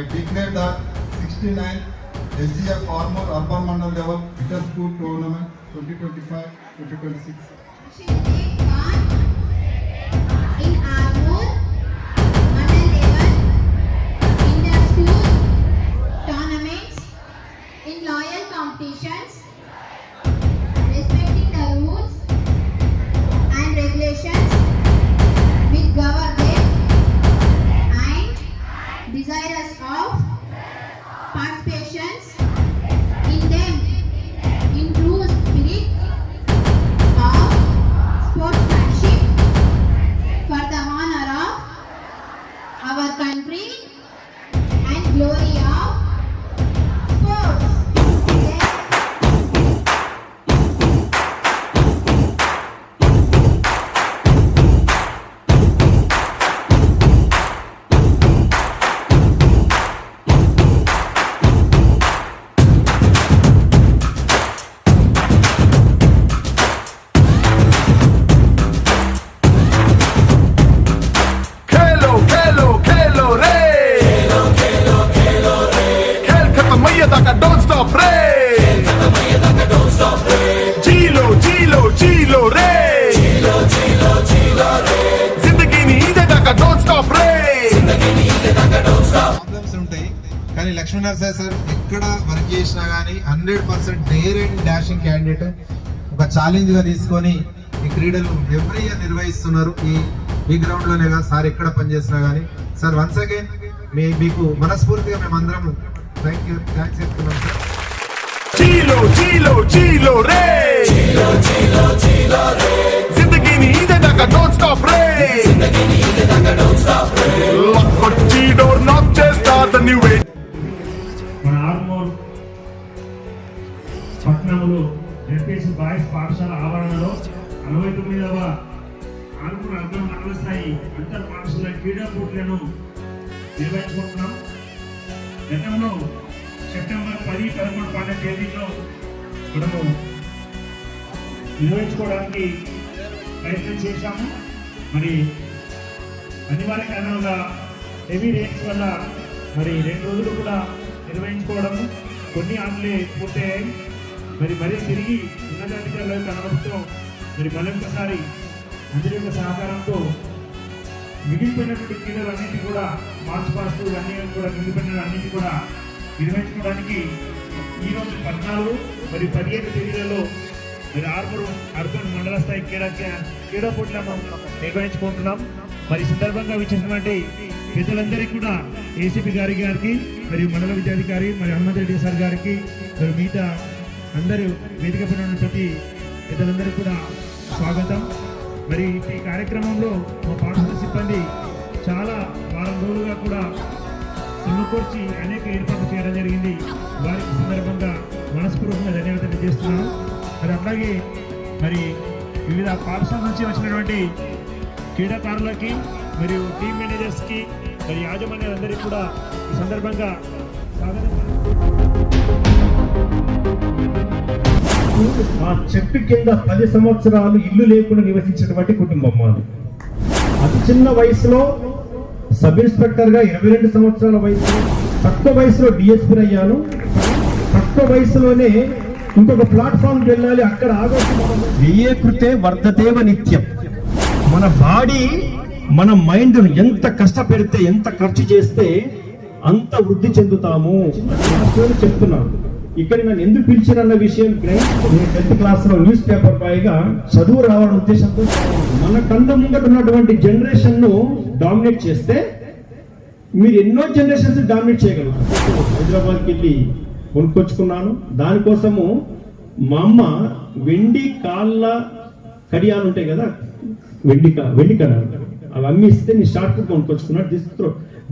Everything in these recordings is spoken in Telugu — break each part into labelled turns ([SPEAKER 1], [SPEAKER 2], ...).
[SPEAKER 1] I declare the 69th SGF Farmer Urban Mandal Level Inter-School Tournament 2025-2026.
[SPEAKER 2] In Armour Mandal Level Inter-School Tournaments in loyal competitions, respecting the rules and regulations which govern them and desirous of participations in them in true spirit of sportsmanship for the honor of our country and glory of sports.
[SPEAKER 3] Don't stop, Ray! Chilo, chilo, chilo, Ray! Chilo, chilo, chilo, Ray! Zindagi ni ide taka don't stop, Ray! Zindagi ni ide taka don't stop.
[SPEAKER 4] Problems ఉంటాయి కానీ లక్ష్మీనరసాయి సార్ ఎక్కడ వర్క్ చేసినా కానీ 100% డేర్ అండ్ డాషింగ్ క్యాండిడేట్ ఒక ఛాలెంజ్ గా తీసుకొని ఈ క్రీడలు ఎవ్రీ ఇయర్ నిర్వహిస్తున్నారు. ఈ గ్రౌండ్ లోనే కాదు సార్ ఎక్కడ పనిచేసినా కానీ. సార్ వన్స్ అగైన్ మీకు మనస్ఫూర్తిగా మేమందరం థ్యాంక్స్ చెప్తున్నాం sir.
[SPEAKER 3] Chilo, chilo, chilo, Ray! Chilo, chilo, chilo, Ray! Zindagi ni ide taka don't stop, Ray! Zindagi ni ide taka don't stop, Ray! Lakkochi door knock chesta the new way.
[SPEAKER 5] మన ఆర్మూర్ పట్టణంలో జెడ్పీసీ బాయ్స్ పాఠశాల ఆవరణలో 69వ ఆర్మూర్ అర్బన్ మండల స్థాయి అంతర్ పాఠశాల క్రీడా పోటీలను నిర్వహించుకుంటున్నాం. గతంలో సెప్టెంబర్ 10, 11, 12 తేదీలో మనము నిర్వహించుకోవడానికి ప్రయత్నం చేశాము. మరి అనివార్య కారణంగా హెవీ రేట్స్ వల్ల మరి 2 రోజులు కూడా నిర్వహించుకోవడము, కొన్ని ఆటలే పూర్తయ్యాయి. మరి తిరిగి ఉన్నతాధికారుల యొక్క అనుమతితో మరి మరొకసారి అందరి యొక్క సహకారంతో మిగిలిపోయినటువంటి క్రీడలు అన్నింటి కూడా మార్చ్ పాస్ట్ అన్ని కూడా మిగిలిపోయిన అన్నింటి కూడా నిర్వహించుకోవడానికి ఈరోజు 14 మరి 15 తేదీలలో మరి ఆర్మూర్ అర్బన్ మండల స్థాయి క్రీడా పోటీలను నిర్వహించుకుంటున్నాం. మరి సందర్భంగా విచ్చేసినటువంటి పెద్దలందరికీ కూడా ఏసీపీ గారికి మరియు మండల విద్యాధికారి మరి హనుమంత్ రెడ్డి సార్ గారికి మరి మిగతా అందరూ వేదిక పైన ఉన్న ప్రతి పెద్దలందరికీ కూడా స్వాగతం. మరి ఈ కార్యక్రమంలో మా పాఠశాల సిబ్బంది చాలా వారం రోజులుగా కూడా సమకూర్చి అనేక ఏర్పాట్లు చేయడం జరిగింది. వారికి సందర్భంగా మనస్పూర్వకంగా ధన్యవాదాలు చేస్తున్నాను. మరి అట్లాగే మరి వివిధ పాఠశాల నుంచి వచ్చినటువంటి క్రీడాకారులకి మరియు టీమ్ మేనేజర్స్కి మరి యాజమాన్యాలందరికీ కూడా ఈ సందర్భంగా
[SPEAKER 6] ఆ చెట్టు కింద 10 సంవత్సరాలు ఇల్లు లేకుండా నివసించినటువంటి కుటుంబం మాది. అతి చిన్న వయసులో సబ్ ఇన్స్పెక్టర్ గా 22 సంవత్సరాల వయసులో, తక్కువ వయసులో డిఎస్పీ అయ్యాను. తక్కువ వయసులోనే ఇంకొక ప్లాట్ఫామ్ వెళ్ళాలి, అక్కడ వ్యయే కృతే వర్ధతేవ నిత్యం. మన బాడీ మన మైండ్ ఎంత కష్టపెడితే ఎంత ఖర్చు చేస్తే అంత వృద్ధి చెందుతాము చెప్తున్నాను. ఇక్కడ నన్ను ఎందుకు పిలిచారన్న విషయం నేను 10th క్లాస్ లో న్యూస్ పేపర్ బాయ్గా చదువు రావాలనే ఉద్దేశంతో మన కళ్ళ ముంగట ఉన్నటువంటి జనరేషన్ ను డామినేట్ చేస్తే మీరు ఎన్నో జనరేషన్స్ డామినేట్ చేయగలుగుతారు. హైదరాబాద్కి వెళ్ళి కొనుక్కొచ్చుకున్నాను. దానికోసము మా అమ్మ వెండి కాళ్ళ కడియాలు ఉంటాయి కదా, వెండి కడాలు, అవి అమ్మిస్తే నేను షార్ట్ పుట్ కొనుక్కొచ్చుకున్నాను.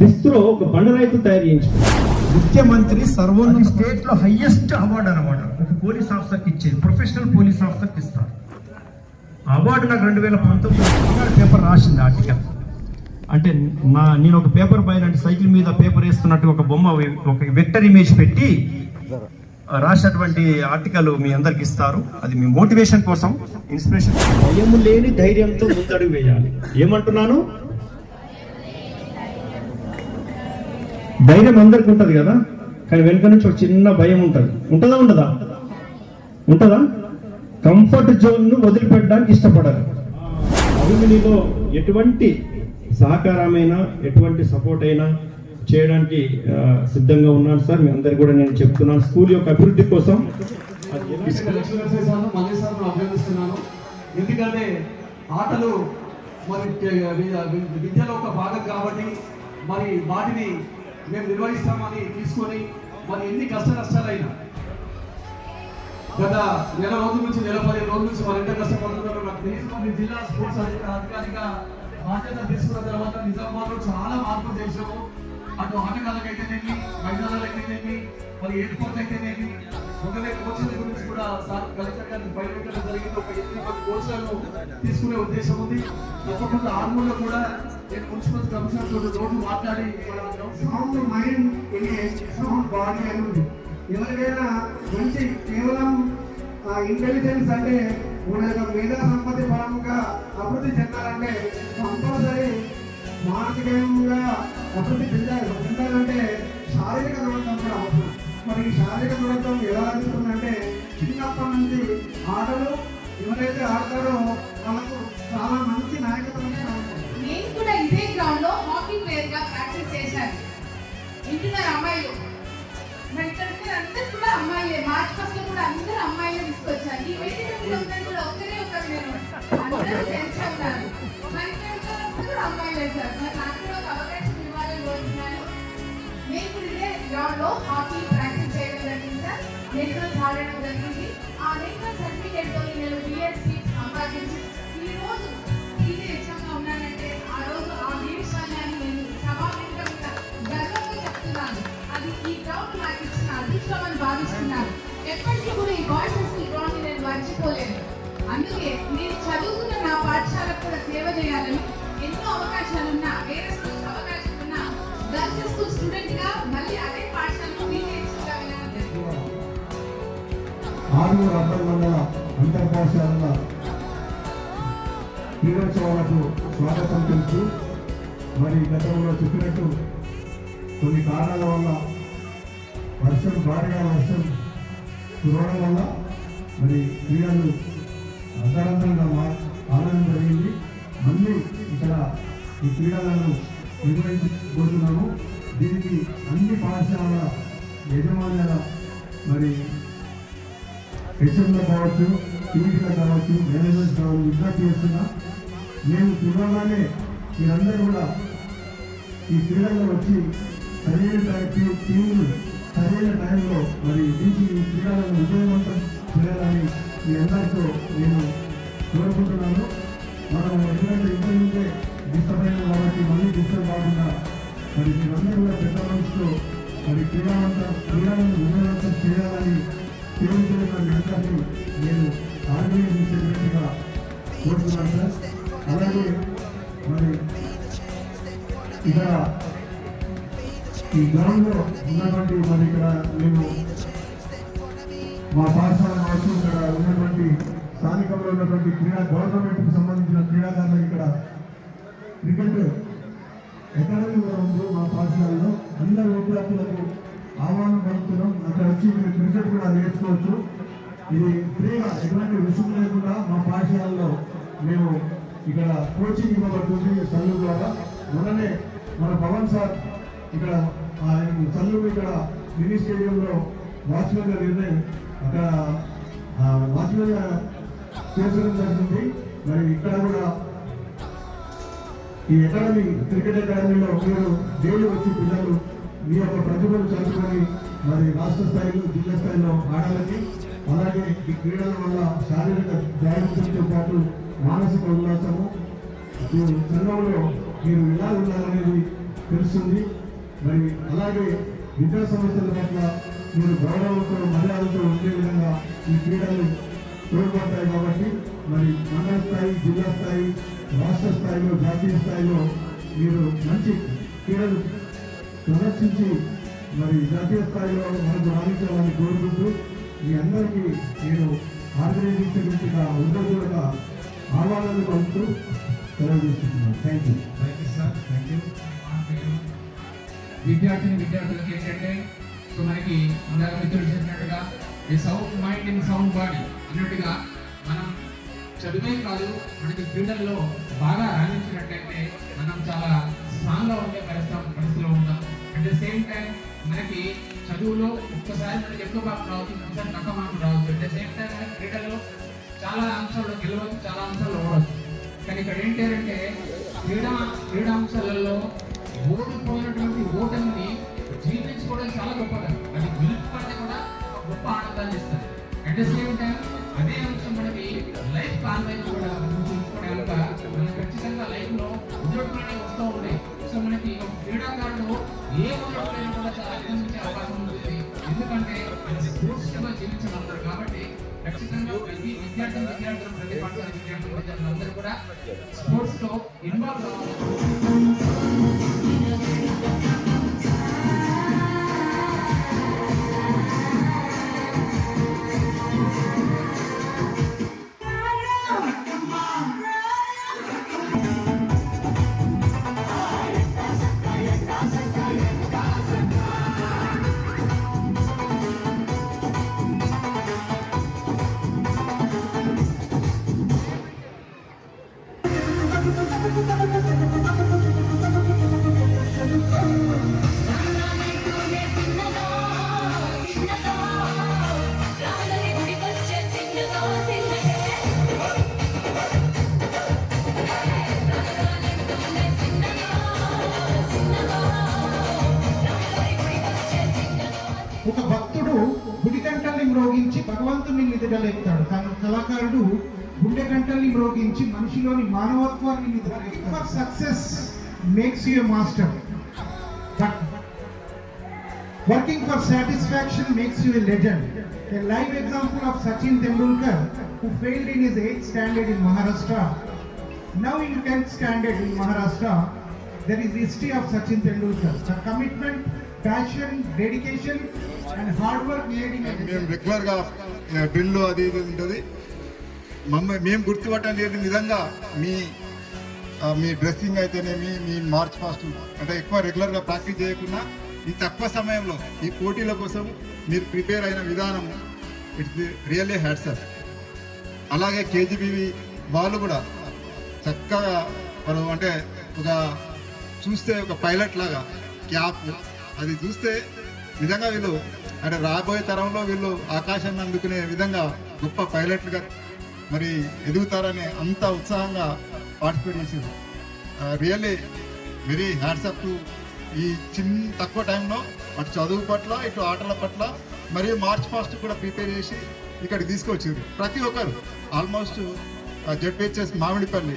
[SPEAKER 6] దిస్త్రో ఒక బండరాయితో తయారు చేయించుకున్నాను. ముఖ్యమంత్రి సర్వోన్నత స్టేట్ లో హైయెస్ట్ అవార్డు అనమాట. ఒక పోలీస్ ఆఫీసర్కి ఇచ్చేది, ప్రొఫెషనల్ పోలీస్ ఆఫీసర్కి ఇస్తారు. అవార్డు నాకు 2019 పేపర్ రాసింది ఆర్టికల్. అంటే నేను ఒక పేపర్ పైన సైకిల్ మీద పేపర్ వేస్తున్నట్టు ఒక బొమ్మ, ఒక వెక్టర్ ఇమేజ్ పెట్టి రాసినటువంటి ఆర్టికల్ మీ అందరికి ఇస్తారు. అది మీ మోటివేషన్ కోసం, ఇన్స్పిరేషన్. భయం లేని ధైర్యంతో ముందడుగు వేయాలి. ఏమంటున్నాను? ధైర్యం అందరికి ఉంటుంది కదా, కానీ వెనుక నుంచి ఒక చిన్న భయం ఉంటుంది. ఉంటుందా? కంఫర్ట్ జోన్ ను వదిలిపెట్టడానికి ఇష్టపడరు. అభిమన్యులో ఎటువంటి సహకారమైనా ఎటువంటి సపోర్ట్ అయినా చేయడానికి సిద్ధంగా ఉన్నాను సార్. మీ అందరికి కూడా నేను చెప్తున్నాను, స్కూల్ యొక్క అభివృద్ధి కోసం.
[SPEAKER 7] మళ్ళీ సార్ అభినందిస్తున్నాను. ఎందుకంటే ఆటలు మరి విద్యలో ఒక భాగం కాబట్టి మరి వాటిని మేము నిర్వహిస్తామని తీసుకొని మరి ఎన్ని కష్ట నష్టాలైనా గత నెల రోజుల నుంచి 15 రోజుల నుంచి మరి ఎంత కష్టపడుతున్నారో నాకు తెలిసి మరి జిల్లా స్పోర్ట్స్ అధికారిగా బాధ్యత తీసుకున్న తర్వాత నిజామాబాద్లో చాలా మార్పులు చేసాము. అటు ఆటగాళ్ళకైతేనేమి, మైదానాలకైతేనేమి, మరి ఎయిర్పోర్ట్ అయితేనేమి, ఒకవేళ కోచింగ్ గురించి కూడా సార్ కలెక్టర్ గారిని బయటపెట్టడం జరిగింది. ఒక 8 కోచ్లను తీసుకునే ఉద్దేశం ఉంది. తప్పకుండా ఆర్మూర్లో కూడా నేను మున్సిపల్ కమిషనర్ తోటి రోజు మాట్లాడి సౌండ్ మైండ్ సౌండ్ బాడీ అని ఉంది. ఎవరికైనా మంచి కేవలం ఇంటెలిజెన్స్ అంటే మన యొక్క మేధా సంపత్తి పరంగా అభివృద్ధి చెందాలంటే కంపల్సరీ మానసికంగా అభివృద్ధి చెందాలంటే శారీరక దృఢత్వం కూడా అవసరం. మరి ఈ శారీరక దృఢత్వం ఎలా లభిస్తుందంటే చిన్నప్పటి నుంచి ఆటలు ఎవరైతే ఆడతారో వాళ్ళకు చాలా మంచి నాయకత్వం.
[SPEAKER 2] నేను కూడా ఇదే గ్రౌండ్ లో హాకీ ప్లేయర్ గా ప్రాక్టీస్ చేశాను. వింటున్నారు అమ్మాయిలు? మరి ఇక్కడ అందరూ కూడా అమ్మాయిలే. మార్చ్ ఫస్ట్ లో కూడా అందరూ అమ్మాయిలే తీసుకొచ్చారు. ఈ వేదిక మీద ఉన్నది కూడా ఒక్కరే ఒకరు నేను, అందరూ జెంట్స్ ఉన్నారు. మరి కూడా అమ్మాయిలే సార్. మరి నాకు కూడా ఒక అవకాశం ఇవ్వాలని కోరుతున్నాను. నేను కూడా ఇదే గ్రౌండ్ లో హాకీ ప్రాక్టీస్ చేయడం జరిగింది సార్. నేషనల్స్ ఆడడం జరిగింది. ఆ నేషనల్ సర్టిఫికేట్ తో నేను బిఎడ్ సీట్ సంపాదించి ఈ రోజు టీచర్గా ఉన్నానంటే ఆ రోజు ఆ విషయాన్ని నేను సభాముఖంగా గర్వంగా చెప్తున్నాను. అది ఈ గ్రౌండ్ నాకు ఇచ్చిన అదృష్టం అని భావిస్తున్నాను. ఎప్పటికీ కూడా ఈ బాయ్స్ హాస్టల్ గ్రౌండ్ నేను మర్చిపోలేను. అందుకే నేను చదువుకున్న నా పాఠశాలకు కూడా సేవ చేయాలని ఎన్నో అవకాశాలున్నా, వేరే స్కూల్స్ అవకాశం ఉన్నా గర్ల్స్ స్కూల్ స్టూడెంట్ గా మళ్ళీ అదే పాఠశాలలో టీచర్గా వెళ్ళాలని జరిగింది.
[SPEAKER 1] ఆర్మూర్ అర్బన్ మండల అంతర్ పాఠశాలల క్రీడోత్సవాలకు స్వాగతం తెలుసు. మరి గతంలో చెప్పినట్టు కొన్ని కారణాల వల్ల భారీగా వర్షం కురవడం వల్ల మరి క్రీడలు అంతరంగంగా ఆడడం జరిగింది. మళ్ళీ ఇక్కడ ఈ క్రీడలను నిర్వహించబోతున్నాము. దీనికి అన్ని పాఠశాలల యజమానుల మరి హెచ్ఎంలో కావచ్చు, టీవీలో కావచ్చు, మేనేజర్స్ కావచ్చు విజ్ఞప్తి చేస్తున్నా. మేము చూడగానే మీరందరూ కూడా ఈ క్రీడల్లో వచ్చి సరైన టీంలు సరైన టైంలో మరి నుంచి ఈ క్రీడలను విజయవంతం చేయాలని మీ అందరితో నేను కోరుకుంటున్నాను. మనం ఎందుకంటే ఇంటే డిస్టర్బ్ అయినా కాబట్టి మళ్ళీ డిస్టర్బ్ కాకుండా మరి మీరందరూ కూడా పెద్ద మనసుతో మరి క్రీడలను విజయవంతం చేయాలని కేవలం మీ అందరినీ నేను ఆర్గనైజేషన్గా కోరుతున్నాను సార్. అలాగే మరి ఇక్కడ ఈ గ్రౌండ్లో ఉన్నటువంటి మరి ఇక్కడ మేము మా పాఠశాల కావచ్చు, ఇక్కడ ఉన్నటువంటి స్థానికంలో ఉన్నటువంటి గవర్నమెంట్కి సంబంధించిన క్రీడాకారులకు ఇక్కడ క్రికెట్ అకాడమీ కూడా ఉంది. మా పాఠశాలలో అందరు విద్యార్థులకు ఆహ్వానం పలుకుతున్నాం. అక్కడ వచ్చి మీరు క్రికెట్ కూడా నేర్చుకోవచ్చు. ఇది ఫ్రీగా ఎటువంటి రుసుము లేకుండా మా పాఠశాలలో మేము ఇక్కడ కోచింగ్ ఇవ్వబడుతుంది సల్లు ద్వారా. మొన్ననే మన పవన్ సార్ ఇక్కడ సల్లు ఇక్కడ మినీ స్టేడియంలో వాచ్మెన్గా అక్కడ వాచ్మెన్గా చేర్చడం జరిగింది. మరి ఇక్కడ కూడా ఈ అకాడమీ క్రికెట్ అకాడమీలో మీరు డైలీ వచ్చి పిల్లలు మీ యొక్క ప్రతిభను చదువుకొని మరి రాష్ట్ర స్థాయిలో, జిల్లా స్థాయిలో ఆడాలని, అలాగే ఈ క్రీడల వల్ల శారీరక వ్యాయామంతో పాటు మానసిక ఉల్లాసము సంఘంలో మీరు ఎలా ఉండాలనేది తెలుస్తుంది. మరి అలాగే విద్యా సంస్థల పట్ల మీరు గౌరవంతో మర్యాదతో ఉండే విధంగా ఈ క్రీడలు తోడ్పడతాయి. కాబట్టి మరి మండల స్థాయి, జిల్లా స్థాయి, రాష్ట్ర స్థాయిలో, జాతీయ స్థాయిలో మీరు మంచి క్రీడలు ప్రదర్శించి మరి జాతీయ స్థాయిలో మనకు రాణించాలని కోరుకుంటూ మీ అందరికీ నేను ఆర్గనైజింగ్ కమిటీగా ఉద్యోగులుగా ఆహ్వానాలు పంపుతూ తెలియజేస్తున్నాను. Thank you sir. Thank you.
[SPEAKER 8] విద్యార్థులకు ఏంటంటే సో మనకి ఇందాక మిత్రులు చెప్పినట్టుగా ఈ sound mind in sound body అన్నట్టుగా మనం చదువే కాదు మనకి క్రీడల్లో బాగా రాణించినట్టయితే మనం చాలా స్ట్రాంగ్గా ఉండే పరిస్థితిలో ఉంటాం. అట్ ద సేమ్ టైం మనకి చదువులో ఒక్కసారి మనకి ఎక్కువ మార్కులు రావచ్చు, ఒక్కసారి తక్కువ మార్కులు రావచ్చు. అట్ ద సేమ్ టైం మనకి క్రీడల్లో చాలా అంశాల్లో గెలవచ్చు, చాలా అంశాల్లో ఓడవచ్చు. కానీ ఇక్కడ ఏంటి అంటే క్రీడాంశాలలో ఓడిపోయినటువంటి ఓటమిని జీవించుకోవడం చాలా గొప్పగా, అది గెలుపు కంటే కూడా ఒక గొప్ప ఆనందాన్ని ఇస్తుంది. అట్ ద సేమ్ టైం అదే అంశం మనకి లైఫ్ కాన్వైజ్ కూడా చూసుకోవడం మనకి ఖచ్చితంగా లైఫ్ లో ఉద్యోగాలు వస్తూ ఉంటాయి. సో మనకి క్రీడాకారుడు ఏ ఉద్యోగాలైనా కూడా చాలా ఆనందించే అవకాశం ఉంటుంది. ఎందుకంటే స్పోర్ట్స్ గా జీవించగలుగుతారు కాబట్టి ఖచ్చితంగా ప్రతి విద్యార్థులు ప్రతి పాఠశాల విద్యార్థులందరూ కూడా స్పోర్ట్స్ లో ఇన్వాల్వ్ అవ్వాలి.
[SPEAKER 9] ఒక భక్తుడు గుడి గంటల్ని మ్రోగించి భగవంతుని నిద్రలేపుతాడు, కానీ కళాకారుడు గుండె గంటల్ని మ్రోగించి మనిషిలోని మానవత్వాన్ని నిద్రలేపుతాడు. For success makes you a master, but working for satisfaction makes you a legend. A live example of Sachin Tendulkar, who failed in his 8th standard in Maharashtra. Now in 10th standard in Maharashtra, there is history of Sachin Tendulkar. The commitment, passion, dedication and hard work made him.
[SPEAKER 3] మేము రెగ్యులర్గా డ్రిల్ అది ఇది ఉంటుంది. మేము గుర్తుపట్టండి నిజంగా మీ డ్రెస్సింగ్ అయితేనేమి, మీ మార్చ్ ఫాస్ట్ అంటే ఎక్కువ రెగ్యులర్గా ప్రాక్టీస్ చేయకుండా ఈ తక్కువ సమయంలో ఈ పోటీల కోసం మీరు ప్రిపేర్ అయిన విధానం ఇట్స్ రియల్లీ హ్యాట్స్ ఆఫ్. అలాగే కేజీబీవి వాళ్ళు కూడా చక్కగా మనం అంటే చూస్తే ఒక పైలట్ లాగా క్యాప్ అది చూస్తే నిజంగా వీళ్ళు అంటే రాబోయే తరంలో వీళ్ళు ఆకాశాన్ని అందుకునే విధంగా గొప్ప పైలట్లుగా మరి ఎదుగుతారని అంత ఉత్సాహంగా పార్టిసిపేట్ చేశారు. Really very hats up to ఈ తక్కువ టైంలో అటు చదువు పట్ల ఇటు ఆటల పట్ల మరియు మార్చ్ ఫాస్ట్ కూడా ప్రిపేర్ చేసి ఇక్కడికి తీసుకొచ్చారు. ప్రతి ఒక్కరు ఆల్మోస్ట్ జెడ్పిహెచ్ఎస్ మామిడిపల్లి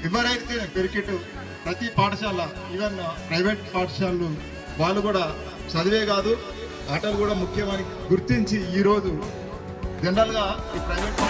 [SPEAKER 3] ఎవరైతే క్రికెట్ ప్రతి పాఠశాల ఈవెన్ ప్రైవేట్ పాఠశాలలు వాళ్ళు కూడా చదివే కాదు ఆటలు కూడా ముఖ్యమని గుర్తించి ఈరోజు జనరల్గా ఈ ప్రైవేట్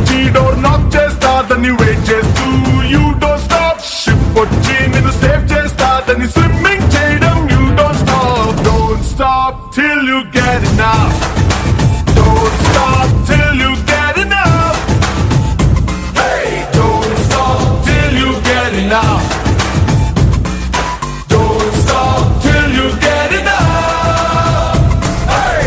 [SPEAKER 3] వచ్చి డోర్ నాక్ చేస్తాదని వెయిట్ చేస్తూ యూ డోంట్ స్టాప్. షిప్ వచ్చి నిన్ను సేవ్ చేస్తాదని స్విమ్మింగ్ చేయడం you don't stop. Don't stop till you get enough. Don't stop till you get enough. Hey, don't stop till you get enough. Don't stop till you get enough. Hey.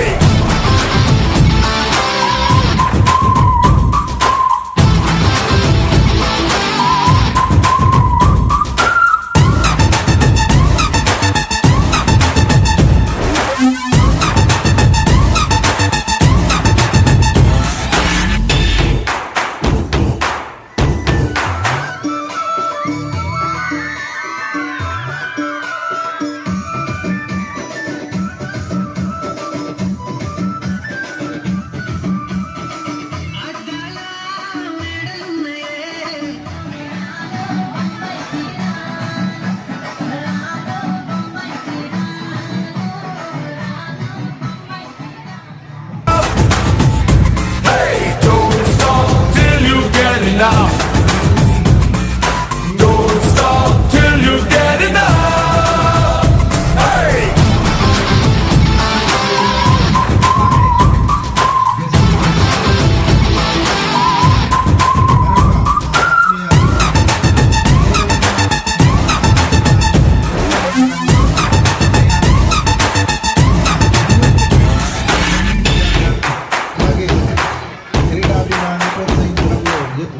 [SPEAKER 3] Enough. Don't stop till you get enough. Hey.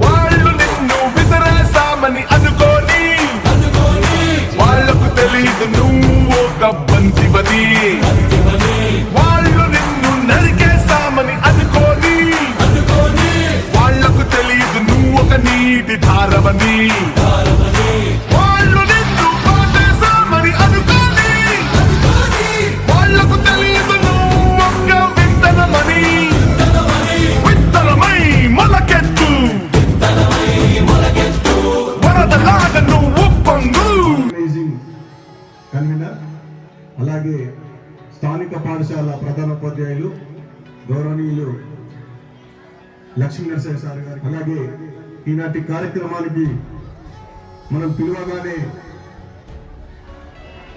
[SPEAKER 3] వాళ్ళు నిన్ను విసిరేసామని అనుకోని వాళ్ళకు తెలీదు నువ్వు ఒక బంతివని. వాళ్ళు నిన్ను నరికేసామని అనుకోని వాళ్ళకు తెలీదు నువ్వు ఒక నీటి ధారవని. వాళ్ళు నిన్ను పాటేసామని అనుకోని వాళ్ళకు తెలీదు నువ్వు ఒక విత్తనమని. విత్తనమై మొలకెత్తు వరదలాగా నువ్వు పొంగు.
[SPEAKER 1] అమేజింగ్ కన్వీనర్, అలాగే స్థానిక పాఠశాల ప్రధానోపాధ్యాయులు గౌరవనీయులు లక్ష్మీ నరసింహ సార్ గారు, అలాగే ఈనాటి కార్యక్రమానికి మనం పిలువగానే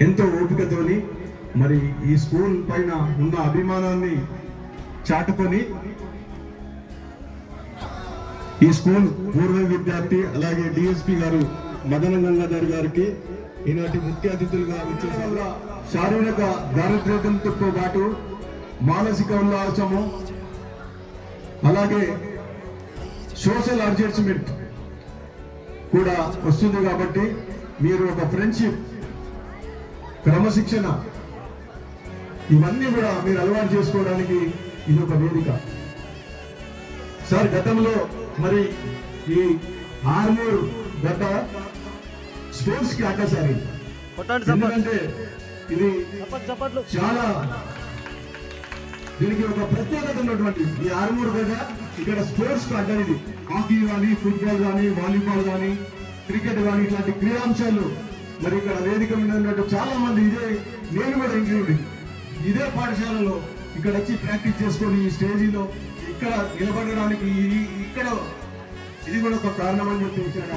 [SPEAKER 1] ఎంతో ఓపికతోని మరి ఈ స్కూల్ పైన ఉన్న అభిమానాన్ని చాటుకొని ఈ స్కూల్ పూర్వ విద్యార్థి అలాగే డిఎస్పి గారు మదన గంగాధర్ గారికి ఈనాటి ముఖ్య అతిథులుగా విచ్చేసిన శారీరక దారిద్ర్యంతో పాటు మానసిక ఉల్లాసము అలాగే సోషల్ అడ్జస్ట్మెంట్ కూడా వస్తుంది కాబట్టి మీరు ఒక ఫ్రెండ్షిప్, క్రమశిక్షణ ఇవన్నీ కూడా మీరు అలవాటు చేసుకోవడానికి ఇది ఒక వేదిక. సార్ గతంలో మరి ఈ ఆర్మూర్ గత స్పోర్ట్స్ కి అడ్డ సార్, ఎందుకంటే ఇది చాలా దీనికి ఒక ప్రత్యేకత ఉన్నటువంటి ఈ ఆర్మూర్ గడ్డ ఇక్కడ స్పోర్ట్స్ కి అడ్డది. హాకీ కానీ, ఫుట్బాల్ కానీ, వాలీబాల్ కానీ, క్రికెట్ కానీ ఇట్లాంటి క్రీడాంశాలు మరి ఇక్కడ వేదిక మీద ఉన్నట్టు చాలా మంది నేను కూడా ఇంక్లూడింగ్ ఇదే పాఠశాలలో ఇక్కడ వచ్చి ప్రాక్టీస్ చేసుకొని ఈ స్టేజీలో ఇక్కడ నిలబడడానికి ఇక్కడ ఇది కూడా ఒక కారణం అని చెప్పి ఇక్కడ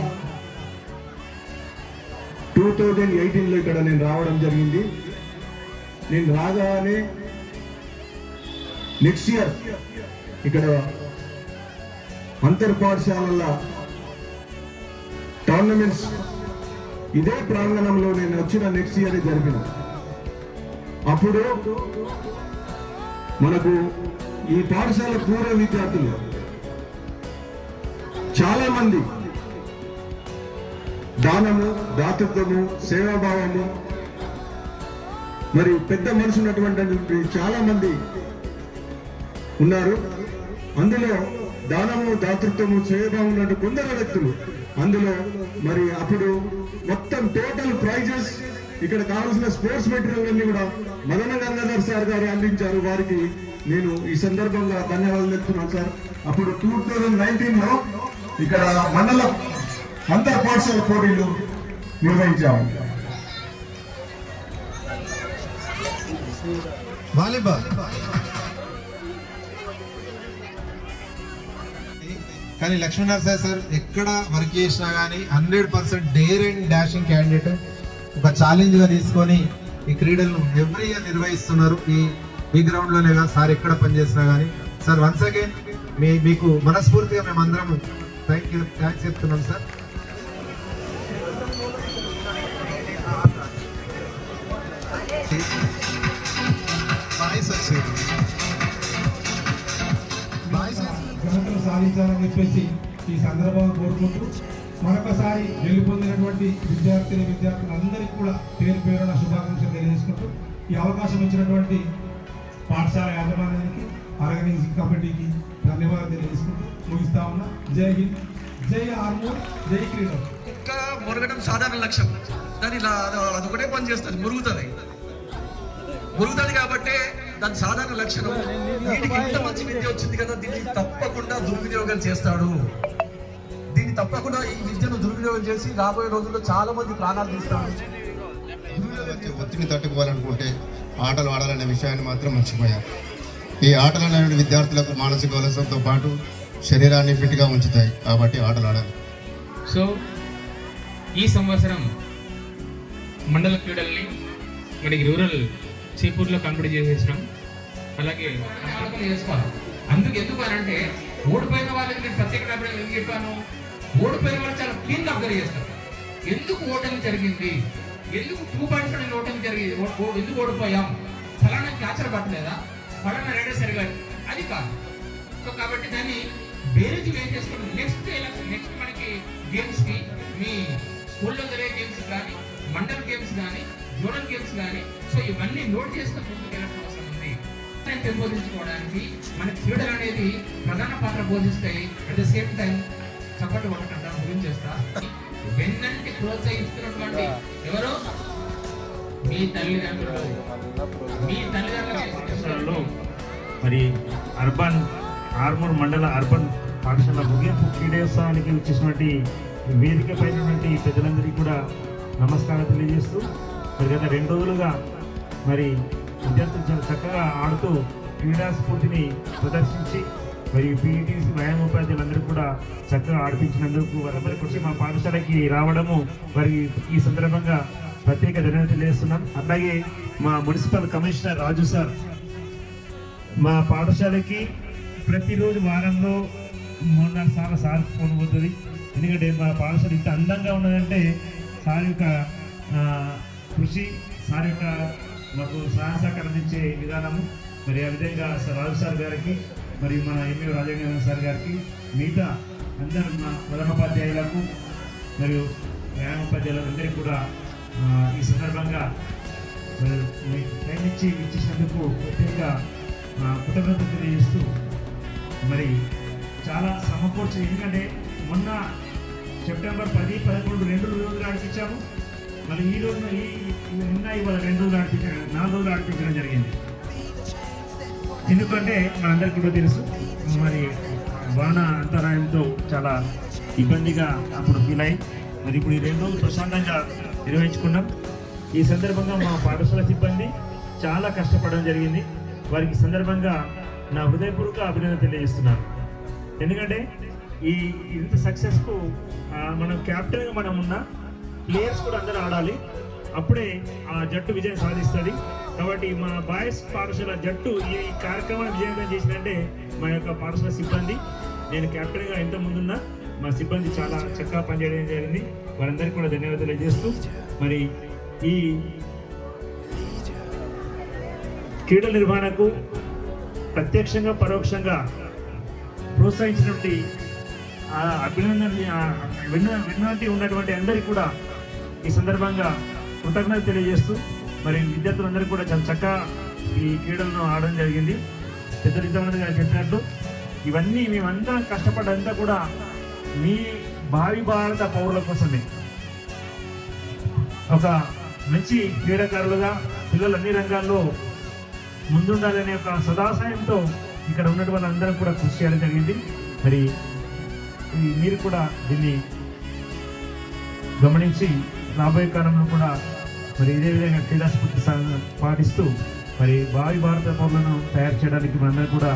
[SPEAKER 1] 2018లో ఇక్కడ నేను రావడం జరిగింది. నేను రాగానే నెక్స్ట్ ఇయర్ ఇక్కడ అంతర్ పాఠశాలల టోర్నమెంట్స్ ఇదే ప్రాంగణంలో నేను వచ్చిన నెక్స్ట్ ఇయర్ జరిగిన అప్పుడు మనకు ఈ పాఠశాల పూర్వ విద్యార్థులు చాలా మంది దానము, దాతృత్వము, సేవాభావము మరి పెద్ద మనసు ఉన్నటువంటి చాలా మంది ఉన్నారు. అందులో దానము, దాతృత్వము, సేవాభావం ఉన్నట్టు కొందరు వ్యక్తులు అందులో మరి అప్పుడు మొత్తం టోటల్ ప్రైజెస్ ఇక్కడ కావాల్సిన స్పోర్ట్స్ మెటీరియల్ అన్ని కూడా మదన గంగాధర్ సార్ గారు అందించారు. వారికి నేను ఈ సందర్భంగా ధన్యవాదాలు తెలుపుతున్నాను సార్. అప్పుడు 2019లో ఇక్కడ మండల అంతర్ పాఠశాల పోటీలు నిర్వహించాము.
[SPEAKER 4] వాలీబాల్ కానీ లక్ష్మీనరసాయి సార్ ఎక్కడ వర్క్ చేసినా కానీ 100% డేర్ అండ్ డాషింగ్ క్యాండిడేట్ ఒక ఛాలెంజ్గా తీసుకొని ఈ క్రీడలను ఎవ్రీ ఇయర్ నిర్వహిస్తున్నారు. ఈ గ్రౌండ్లోనే కాదు సార్ ఎక్కడ పనిచేసినా కానీ. సార్ వన్స్ అగైన్ మీకు మనస్ఫూర్తిగా మేమందరం థ్యాంక్స్ చెప్తున్నాం సార్.
[SPEAKER 10] ఘనతను సాధించాలని చెప్పేసి ఈ సందర్భంగా కోరుకుంటూ మరొకసారి గెలుపొందినటువంటి విద్యార్థులందరికీ కూడా పేరు పేరున శుభాకాంక్షలు తెలియజేసుకుంటూ ఈ అవకాశం ఇచ్చినటువంటి పాఠశాల యాజమాన్యానికి ఆర్గనైజింగ్ కమిటీకి ధన్యవాదాలు తెలియజేసుకుంటూ ముగిస్తా ఉన్నా. జై హింద్, జై ఆర్మూర్, జై క్రీడలు.
[SPEAKER 7] ఇంకా మురగడం సాధారణ లక్ష్యం. దాని అది ఒకటే పని చేస్తుంది, మురుగుతుంది కాబట్టి దాని సాధారణ లక్షణం. వీటికి ఇంత మంచి విద్య వచ్చింది కదా, దీన్ని తప్పకుండా దుర్వినియోగం చేస్తాడు. దీన్ని తప్పకుండా ఈ విద్యను దుర్వినియోగం చేసి రాబోయే రోజుల్లో చాలా మంది ప్రాణాలు తీస్తాడు.
[SPEAKER 11] ఒత్తిడిని తట్టుకోవాలనుకుంటే ఆటలు ఆడాలనే విషయాన్ని మాత్రం మర్చిపోయారు. ఈ ఆటలు అనేవి విద్యార్థులకు మానసిక ఉల్లాసంతో పాటు శరీరాన్ని ఫిట్గా ఉంచుతాయి కాబట్టి ఆటలు ఆడాలి.
[SPEAKER 8] సో ఈ సంవత్సరం మండల క్రీడల్ని మనకి రూరల్ చీపూర్లో కంప్లీట్ చేసేసినాం. అలాగే చేసుకోవాలి. ఎందుకు అంటే ఓడిపోయిన వాళ్ళకి నేను ప్రత్యేక ఎందుకు చెప్పాను, ఓడిపోయిన వాళ్ళు చాలా క్లీన్గా అబ్జర్వ్ చేస్తారు. ఎందుకు ఓటమి జరిగింది, ఎందుకు 2 పాయింట్స్ నేను ఓటమి జరిగింది, ఎందుకు ఓడిపోయాం, ఫలానా క్యాచర్ పట్టలేదా, ఫలానా రైడర్ సరిగా, అది కాదు. సో కాబట్టి దాన్ని బేరేజ్ ఏం చేసుకోండి. నెక్స్ట్ మనకి గేమ్స్కి మీ స్కూల్లో జరిగే గేమ్స్ కానీ, మండల్ గేమ్స్ కానీ, జోనల్ గేమ్స్ కానీ, సో ఇవన్నీ నోట్ చేసుకుని ముందుకు వెళ్ళడం అవసరం ఉంది. పెంపొందించుకోవడానికి మన క్రీడలు అనేది ప్రధాన పాత్ర పోషిస్తాయి. అట్ ద సేమ్ టైం చప్పట్లు కొట్టకుండా గురించి చేస్తా. వెన్నంటి ప్రోత్సహిస్తున్నటువంటి ఎవరు, మీ తల్లిదండ్రులు.
[SPEAKER 5] మరి అర్బన్ ఆర్మూర్ మండల అర్బన్ పాఠశాల ముగింపు క్రీడోత్సవానికి వచ్చేసినటువంటి వేదిక పైనటువంటి పెద్దలందరికీ కూడా నమస్కారం తెలియజేస్తూ, మరి గత 2 రోజులుగా మరి విద్యార్థులు చాలా చక్కగా ఆడుతూ క్రీడా స్ఫూర్తిని ప్రదర్శించి మరి పీఈటీసీ వ్యాయామోపాధ్యాయులందరూ కూడా చక్కగా ఆడిపించినందుకు వారందరికీ వచ్చి మా పాఠశాలకి రావడము వారికి ఈ సందర్భంగా ప్రత్యేక ధన్యవాదాలు తెలియజేస్తున్నాం. అలాగే మా మున్సిపల్ కమిషనర్ రాజు సార్ మా పాఠశాలకి ప్రతిరోజు వారంలో 3-4 సార్లు సార్ ఫోన్ పోతుంది. ఎందుకంటే మా పాఠశాల ఇంత అందంగా ఉన్నదంటే సార్ యొక్క కృషి, సార్ యొక్క మాకు సహాయ సహకారం అందించే విధానము. మరి ఆ విధంగా రాజు సార్ గారికి, మరియు మన ఎంఏ రాజేంద్ర సార్ గారికి, మిగతా అందరు మా ప్రధానోపాధ్యాయులకు మరియు వ్యాయామోపాధ్యాయులకు అందరికీ కూడా ఈ సందర్భంగా టైం ఇచ్చేసినందుకు ప్రత్యేక కృతజ్ఞతలు తెలియజేస్తూ, మరి చాలా సమకూర్చి, ఎందుకంటే మొన్న సెప్టెంబర్ 10, 11 2 రోజులు ఆడిపించాము. మరి ఈ రోజు నిన్న ఇవాళ 2 రోజులు ఆడిపించాము, 4 రోజులు ఆడిపించడం జరిగింది. ఎందుకంటే మనందరికీ కూడా తెలుసు, మరి వాన అంతరాయంతో చాలా ఇబ్బందిగా అప్పుడు ఫీల్ అయ్యి మరి ఇప్పుడు ఈ 2 రోజులు ప్రశాంతంగా నిర్వహించుకున్నాం. ఈ సందర్భంగా మా పాఠశాల సిబ్బంది చాలా కష్టపడడం జరిగింది. వారికి సందర్భంగా నా హృదయపూర్వక అభినందన తెలియజేస్తున్నాను. ఎందుకంటే ఇంత సక్సెస్కు మనం క్యాప్టెన్గా మనం ఉన్న ప్లేయర్స్ కూడా అందరూ ఆడాలి, అప్పుడే ఆ జట్టు విజయం సాధిస్తుంది. కాబట్టి మా బాయ్స్ పాఠశాల జట్టు ఈ కార్యక్రమాన్ని విజయవంతం చేసిందంటే మా యొక్క పాఠశాల సిబ్బంది. నేను క్యాప్టెన్గా ఎంత ముందున్నా మా సిబ్బంది చాలా చక్కగా పనిచేయడం జరిగింది. వారందరికీ కూడా ధన్యవాదాలు తెలియజేస్తూ, మరి ఈ క్రీడల నిర్వహణకు ప్రత్యక్షంగా పరోక్షంగా ప్రోత్సహించినటువంటి విన్నటి ఉన్నటువంటి అందరికీ కూడా ఈ సందర్భంగా కృతజ్ఞత తెలియజేస్తూ, మరి విద్యార్థులందరికీ కూడా చాలా చక్కగా ఈ క్రీడలను ఆడడం జరిగింది. పెద్ద విద్యార్థులు గారు చెప్పినట్టు ఇవన్నీ మేమంతా కష్టపడ్డంతా కూడా మీ భావి భారత పౌరుల కోసమే. ఒక మంచి క్రీడాకారులుగా పిల్లలు అన్ని రంగాల్లో ముందుండాలనే ఒక సదాశయంతో ఇక్కడ ఉన్నటువంటి అందరం కూడా కృషి చేయడం జరిగింది. మరి మీరు కూడా దీన్ని గమనించి రాబోయే కాలంలో కూడా మరి ఇదే విధంగా క్రీడా స్ఫూర్తి పాటిస్తూ మరి భావి భారత పౌరులను తయారు చేయడానికి మనందరం కూడా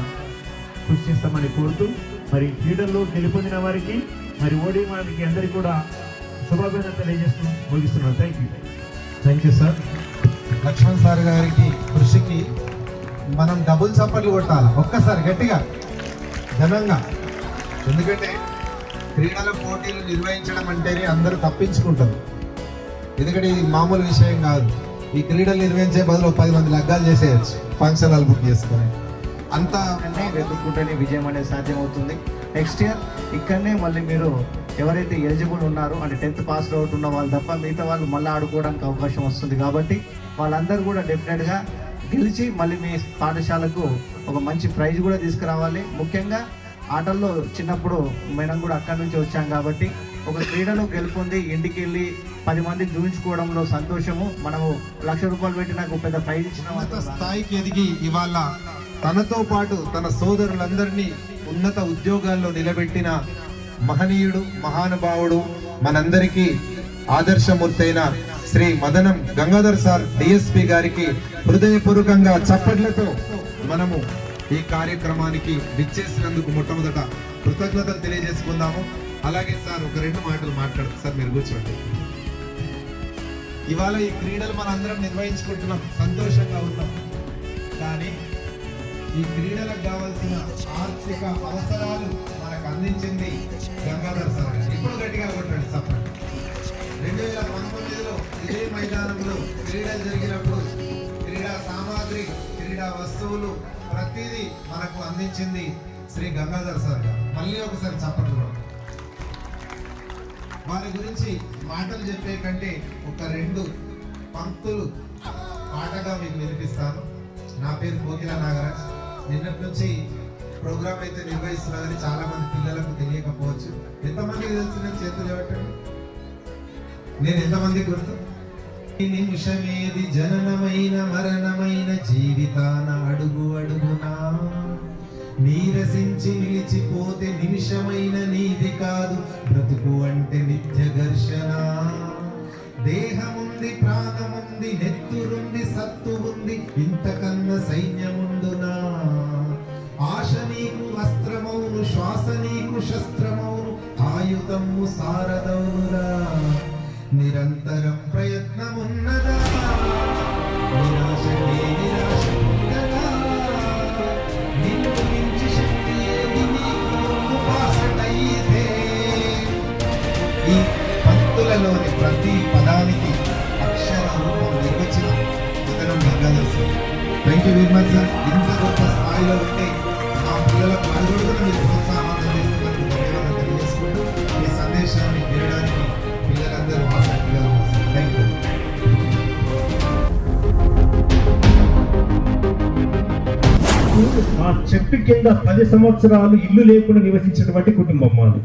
[SPEAKER 5] కృషి చేస్తామని కోరుతూ మరి క్రీడల్లో గెలుపొందిన వారికి మరి ఓడిన వారికి అందరికీ కూడా శుభాభినందనలు తెలియజేస్తూ ముగిస్తున్నాను.
[SPEAKER 4] Thank you sir. Laxman sir గారికి కృషికి మనం డబుల్ చప్పట్లు కొట్టాలి ఒక్కసారి గట్టిగా ఘనంగా. ఎందుకంటే క్రీడల పోటీలు నిర్వహించడం అంటేనే అందరూ తప్పించుకుంటారు. ఎందుకంటే ఇది మామూలు విషయం కాదు. ఈ క్రీడలు నిర్వహించే బదులు 10 మంది లగ్గాలు చేసేయచ్చు ఫంక్షన్ హాల్ బుక్ చేసుకొని. అంతా
[SPEAKER 12] వెతుక్కుంటేనే విజయం అనేది సాధ్యమవుతుంది. నెక్స్ట్ ఇయర్ ఇక్కడనే మళ్ళీ మీరు ఎవరైతే ఎలిజిబుల్ ఉన్నారో అంటే 10th పాస్ అవుట్ ఉన్న వాళ్ళు తప్ప మిగతా వాళ్ళు మళ్ళీ ఆడుకోవడానికి అవకాశం వస్తుంది. కాబట్టి వాళ్ళందరూ కూడా డెఫినెట్గా గెలిచి మళ్ళీ మీ పాఠశాలకు ఒక మంచి ప్రైజ్ కూడా తీసుకురావాలి. ముఖ్యంగా ఆటల్లో చిన్నప్పుడు మనం కూడా అక్కడి నుంచి వచ్చాం కాబట్టి ఒక క్రీడలో గెలుపొంది ఇంటికి వెళ్ళి 10 మందికి చూపించుకోవడంలో సంతోషము. మనము ₹1,00,000 పెట్టి నాకు పెద్ద ప్రైజ్ ఇచ్చిన
[SPEAKER 4] స్థాయికి ఎదిగి ఇవాళ తనతో పాటు తన సోదరులందరినీ ఉన్నత ఉద్యోగాల్లో నిలబెట్టిన మహనీయుడు, మహానుభావుడు, మనందరికీ ఆదర్శమూర్తైన శ్రీ మదనం గంగాధర్ సార్ డిఎస్పి గారికి హృదయపూర్వకంగా చప్పట్లతో మనము ఈ కార్యక్రమానికి విచ్చేసినందుకు మొట్టమొదట కృతజ్ఞతలు తెలియజేసుకుందాము. అలాగే సార్ ఒక 2 మాటలు మాట్లాడుతుంది సార్, మీరు కూర్చోండి. ఇవాళ ఈ క్రీడలు మనందరం నిర్వహించుకుంటున్నాం, సంతోషంగా ఉన్నాం. కానీ ఈ క్రీడలకు కావాల్సిన ఆర్థిక అవసరాలు మనకు అందించింది గంగాధర్ సార్ గారు. ఇప్పుడు గట్టిగా కొట్టండి సపోర్ట్. 2019లో ఇదే మైదానంలో క్రీడలు జరిగినప్పుడు క్రీడా సామాగ్రి, క్రీడా వస్తువులు ప్రతిదీ మనకు అందించింది శ్రీ గంగాధర్ సార్ గారు. మళ్ళీ ఒకసారి చప్పట్లు. వారి గురించి మాటలు చెప్పే కంటే ఒక 2 పంక్తులు పాటగా మీకు వినిపిస్తాను. నా పేరు కోకిల నాగరాజ్. నిన్నటి నుంచి ప్రోగ్రామ్ అయితే నిర్వహిస్తున్నా కానీ చాలా మంది పిల్లలకు తెలియకపోవచ్చు. ఎంతమందికి తెలిసిన చేతులు పెట్టండి. నేను ఎంతమందికి గుర్తు? ఈ నిమిషమేది జననమైన మరణమైన జీవితాన అడుగు అడుగునా నీరసించి నిలిచిపోతే నిమిషమైన నీది కాదు బ్రతుకు అంటే నిత్య ఘర్షణ. దేహముంది, ప్రాణముంది, నెత్తురుంది, సత్తు ఉంది, ఇంతకన్నా సైన్యముండునా. ఆశ నీకు వస్త్రమౌను, శ్వాస నీకు శస్త్రమౌను, ఆయుధము సారదౌనురా. నిరంతరం ప్రయత్నమున్నదా, నిరాశ నిరాశ ఉండదా. నిన్ను మించి శక్తి ఏది నీకు బాసటైతే. ఈ పంక్తులలోని ప్రతి పదానికి అక్షర రూపం నిర్వచనం ఇతరం Gangadhar sir. Thank you very much sir. ఇంత గొప్ప స్థాయిలో ఉంటే మా పిల్లలకు అడుగుడుగా మీరు ప్రోత్సాహం అందిస్తున్నందుకు ధన్యవాదాలు తెలియజేసుకుంటూ ఈ సందేశాన్ని వినడానికి పిల్లలందరూ ఆసక్తిగా ఉన్నారు. Thank you.
[SPEAKER 6] ఆ చెట్టు కింద 10 సంవత్సరాలు ఇల్లు లేకుండా నివసించినటువంటి కుటుంబం మాది.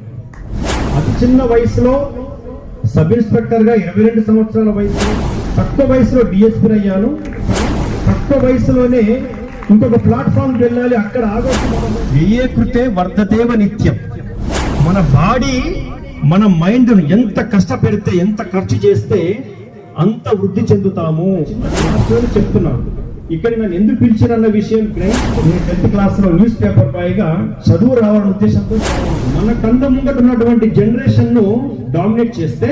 [SPEAKER 6] అతి చిన్న వయసులో సబ్ ఇన్స్పెక్టర్ గా 22 సంవత్సరాల వయసులో, తక్కువ వయసులో డిఎస్పీ అయ్యాను. తక్కువ వయసులోనే ఇంకొక ప్లాట్ఫామ్కి వెళ్ళాలి, అక్కడ ఏ కృతే వర్ధదేవ నిత్యం. మన బాడీ, మన మైండ్ ఎంత కష్టపెడితే, ఎంత ఖర్చు చేస్తే అంత వృద్ధి చెందుతాము. చెప్తున్నాను. ఇక్కడ నన్ను ఎందుకు పిలిచారన్న విషయం నేను 10th క్లాస్లో న్యూస్ పేపర్ బాయ్గా చదువు రావాలనే ఉద్దేశంతో మన కళ్ళ ముంగట ఉన్నటువంటి జనరేషన్ ను డామినేట్ చేస్తే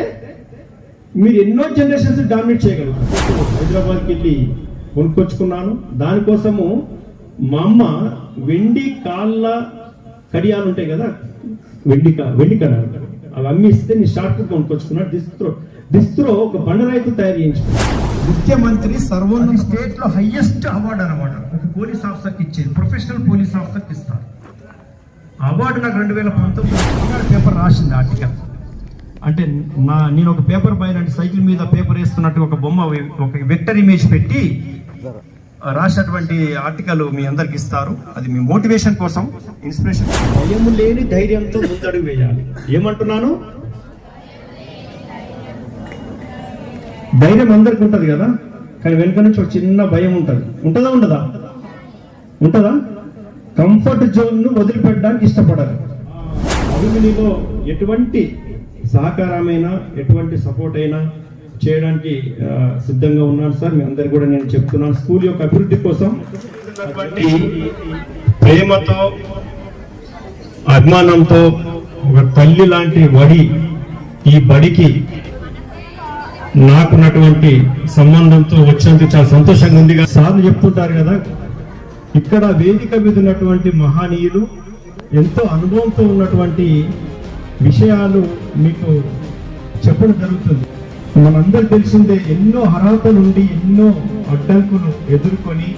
[SPEAKER 6] మీరు ఎన్నో జనరేషన్స్ డామినేట్ చేయగలుగుతారు. హైదరాబాద్కి వెళ్ళి కొనుక్కొచ్చుకున్నాను. దానికోసము మా అమ్మ వెండి కాళ్ళ కడియాలు ఉంటాయి కదా, వెండి కడాలు, అవి అమ్మిస్తే నేను షార్ట్ కొనుక్కొచ్చుకున్నాను. డిస్త్రో ఒక బండరాయితో తయారు చేయించుకున్నాను. ముఖ్యమంత్రి సర్వోన్నత స్టేట్ లో హైయెస్ట్ అవార్డు అనమాట. ఒక పోలీస్ ఆఫీసర్కి ఇచ్చేది, ప్రొఫెషనల్ పోలీస్ ఆఫీసర్కి ఇస్తారు. అవార్డు నాకు 2019 పేపర్ రాసింది ఆర్టికల్. అంటే నేను ఒక పేపర్ బాయ్ అంటే సైకిల్ మీద పేపర్ వేస్తున్నట్టు ఒక బొమ్మ, ఒక వెక్టర్ ఇమేజ్ పెట్టి రాసినటువంటి ఆర్టికల్ మీ అందరికి ఇస్తారు. అది మీ మోటివేషన్ కోసం, ఇన్స్పిరేషన్. భయం లేని ధైర్యంతో ముందడుగు వేయాలి. ఏమంటున్నాను? ధైర్యం అందరికి ఉంటది కదా, కానీ వెనుక నుంచి ఒక చిన్న భయం ఉంటది. ఉంటుందా ఉండదా? ఉంటుందా? కంఫర్ట్ జోన్ ను వదిలిపెట్టడానికి ఇష్టపడరు. అభిమనిలో ఎటువంటి సహకారమైనా, ఎటువంటి సపోర్ట్ అయినా చేయడానికి సిద్ధంగా ఉన్నాను సార్. మీ అందరు కూడా నేను చెప్తున్నాను, స్కూల్ యొక్క అభివృద్ధి కోసం ప్రేమతో అభిమానంతో ఒక తల్లి లాంటి వడి ఈ బడికి నాకున్నటువంటి సంబంధంతో వచ్చినందుకు చాలా సంతోషంగా ఉంది. సార్లు చెప్తుంటారు కదా, ఇక్కడ వేదిక మీద ఉన్నటువంటి మహనీయులు ఎంతో అనుభవంతో ఉన్నటువంటి విషయాలు మీకు చెప్పడం జరుగుతుంది. మనందరూ తెలిసిందే, ఎన్నో అర్హత నుండి ఎన్నో అడ్డంకులు ఎదుర్కొని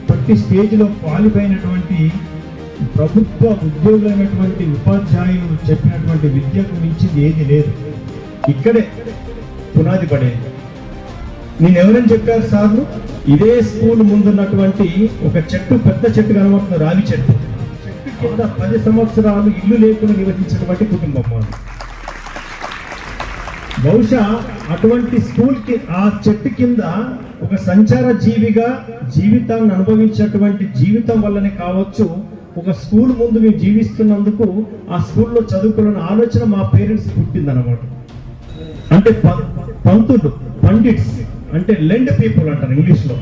[SPEAKER 6] ప్రతి స్టేజ్లో క్వాలిఫై అయినటువంటి ప్రభుత్వ ఉద్యోగులైనటువంటి ఉపాధ్యాయులు చెప్పినటువంటి విద్యకు మించింది ఏది లేదు. ఇక్కడే పునాది పడేది. నేను ఎవరని చెప్పారు సార్లు, ఇదే స్కూల్ ముందున్నటువంటి ఒక చెట్టు, పెద్ద చెట్టు కనబడుతుంది, రావి చెట్టు. చెట్టు కింద 10 సంవత్సరాలు ఇల్లు లేకుండా నివసించినటువంటి కుటుంబం మాది. బహుశా అటువంటి స్కూల్ కి, ఆ చెట్టు కింద ఒక సంచార జీవిగా జీవితాన్ని అనుభవించేటువంటి జీవితం వల్లనే కావచ్చు, ఒక స్కూల్ ముందు మేము జీవిస్తున్నందుకు ఆ స్కూల్లో చదువుకోవాలన్న ఆలోచన మా పేరెంట్స్ పుట్టిందన్నమాట. అంటే పంతులు, పండిట్స్ అంటే లెండ్ పీపుల్ అంటారు ఇంగ్లీష్లో.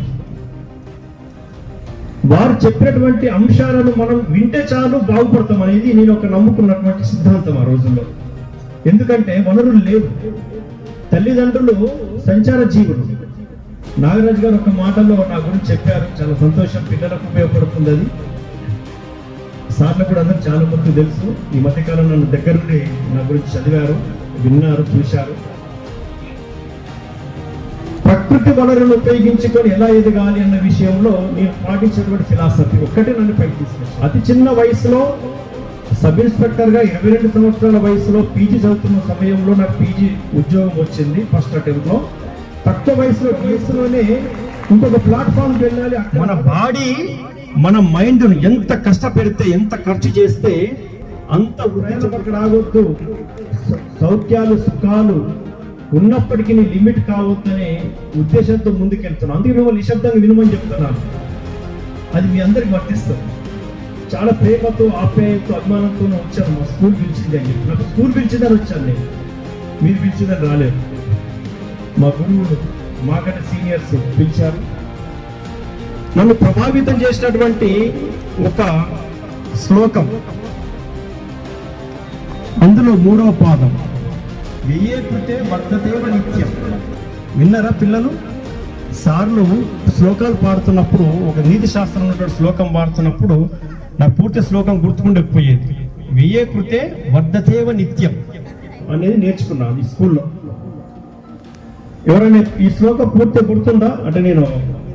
[SPEAKER 6] వారు చెప్పినటువంటి అంశాలను మనం వింటే చాలు బాగుపడతాం అనేది నేను ఒక నమ్ముకున్నటువంటి సిద్ధాంతం ఆ రోజుల్లో. ఎందుకంటే వనరులు లేవు, తల్లిదండ్రులు సంచార జీవులు. నాగరాజు గారు ఒక మాటలో నా గురించి చెప్పారు, చాలా సంతోషం, పిల్లలకు ఉపయోగపడుతుంది అది. సార్లు కూడా అందరూ చాలా మంది తెలుసు, ఈ మధ్యకాలం నన్ను దగ్గర నుండి నా గురించి చదివారు, విన్నారు, చూశారు. ప్రకృతి వనరులను ఉపయోగించుకొని ఎలా ఎదగాలి అన్న విషయంలో నేను పాటించినటువంటి ఫిలాసఫీ ఒక్కటే నన్ను పైకి తీసుకొచ్చింది. అతి చిన్న వయసులో సబ్ ఇన్స్పెక్టర్ గా 22 సంవత్సరాల వయసులో పీజీ చదువుతున్న సమయంలో నాకు పీజీ ఉద్యోగం వచ్చింది ఫస్ట్ అటెంప్ట్ లో. తక్కువ వయసులోనే ఇంకొక ప్లాట్ఫామ్ వెళ్ళాలి. మన బాడీ, మన మైండ్ ఎంత కష్టపెడితే, ఎంత ఖర్చు చేస్తే అంత వృద్ధి రావద్దు. సౌఖ్యాలు, సుఖాలు ఉన్నప్పటికీ లిమిట్ కావద్దనే ఉద్దేశంతో ముందుకెళ్తున్నాను. అందుకే మిమ్మల్ని నిశ్శబ్దంగా వినమని చెప్తున్నాను. అది మీ అందరికి వర్తిస్తుంది. చాలా ప్రేమతో, ఆప్యాయతో, అభిమానంతో వచ్చాను. మా స్కూల్ పిలిచింది అని చెప్పి, నాకు స్కూల్ పిలిచిందని వచ్చాను నేను, మీరు పిలిచిందని రాలేదు. మా గురువులు, మాకంటే సీనియర్స్ పిలిచారు. నన్ను ప్రభావితం చేసినటువంటి ఒక శ్లోకం, అందులో 3వ పాదం, వ్యయేకృతే వర్ధతేవ నిత్యం. విన్నారా పిల్లలు? సార్లు శ్లోకాలు పాడుతున్నప్పుడు, ఒక నీతి శాస్త్రం ఉన్నటువంటి శ్లోకం పాడుతున్నప్పుడు నా పూర్తి శ్లోకం గుర్తుకుండకపోయేది. వ్యయేకృతే వర్ధతేవ నిత్యం అనేది నేర్చుకున్నాను ఈ స్కూల్లో. ఎవరైనా ఈ శ్లోకం పూర్తి గుర్తుందా అంటే, నేను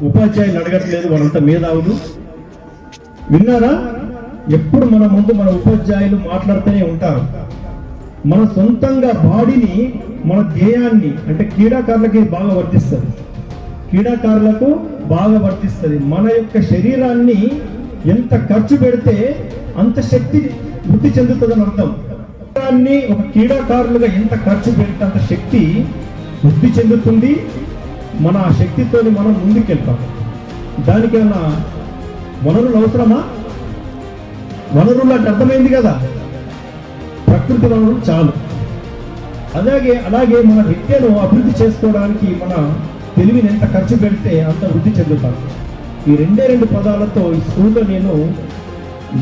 [SPEAKER 6] ఉపాధ్యాయులు అడగట్లేదు, వాళ్ళంతా మేధావులు. విన్నారా? ఎప్పుడు మన ముందు మన ఉపాధ్యాయులు మాట్లాడుతూనే ఉంటారు. మన సొంతంగా బాడీని, మన ధ్యేయాన్ని, అంటే క్రీడాకారులకి బాగా వర్తిస్తుంది, క్రీడాకారులకు బాగా వర్తిస్తుంది. మన యొక్క శరీరాన్ని ఎంత ఖర్చు పెడితే అంత శక్తి వృద్ధి చెందుతుందని అర్థం. శరీరాన్ని ఒక క్రీడాకారులుగా ఎంత ఖర్చు పెడితే అంత శక్తి వృద్ధి చెందుతుంది. మన ఆ శక్తితో మనం ముందుకెళ్తాం. దానికైనా వనరులు అవసరమా? వనరులు అంటే అర్థమైంది కదా, ప్రకృతి వనరులు చాలు. అలాగే మన విద్యను అభివృద్ధి చేసుకోవడానికి మన తెలివిని ఎంత ఖర్చు పెడితే అంత వృద్ధి చెందుతాం. ఈ 2 పదాలతో ఈ స్కూల్లో నేను,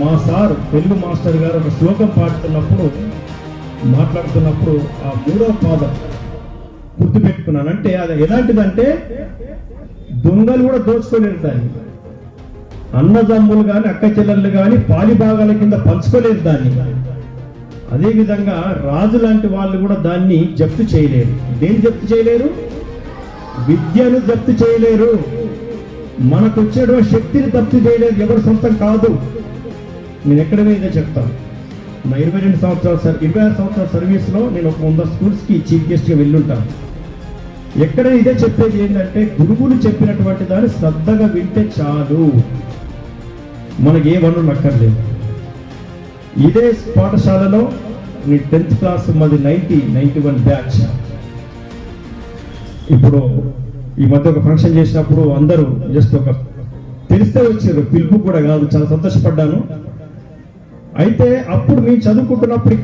[SPEAKER 6] మా సార్ తెలుగు మాస్టర్ గారు ఒక శ్లోకం మాట్లాడుతున్నప్పుడు ఆ 3వ పాదం గుర్తుపెట్టుకున్నాను. అంటే అది ఎలాంటిదంటే, దొంగలు కూడా దోచుకోలేరు దాన్ని, అన్నదమ్ములు కానీ అక్క చెల్లెళ్ళు కానీ పాలిభాగాల కింద పంచుకోలేరు దాన్ని. అదేవిధంగా రాజు లాంటి వాళ్ళు కూడా దాన్ని జప్తు చేయలేరు. దేన్ని జప్తు చేయలేరు? విద్యను జప్తు చేయలేరు. మనకు వచ్చేటువంటి శక్తిని జప్తు చేయలేరు. ఎవరు సొంతం కాదు. నేను ఎక్కడ మీద చెప్తాను, నా 26 సంవత్సరాల సర్వీస్లో నేను ఒక 100 స్కూల్స్కి చీఫ్ గెస్ట్గా వెళ్ళుంటాను. ఎక్కడ ఇదే చెప్పేది ఏంటంటే, గురువులు చెప్పినటువంటి దాన్ని శ్రద్ధగా వింటే చాలు, మనకి ఏ వనరులు అక్కర్లేదు. ఇదే పాఠశాలలో మీ 10th క్లాస్ మాది 91 బ్యాచ్. ఇప్పుడు ఈ మధ్య ఒక ఫంక్షన్ చేసినప్పుడు అందరూ జస్ట్ ఒక తెలిస్తే వచ్చారు, పిలుపు కూడా కాదు, చాలా సంతోషపడ్డాను. అయితే అప్పుడు మేము చదువుకుంటున్నప్పుడు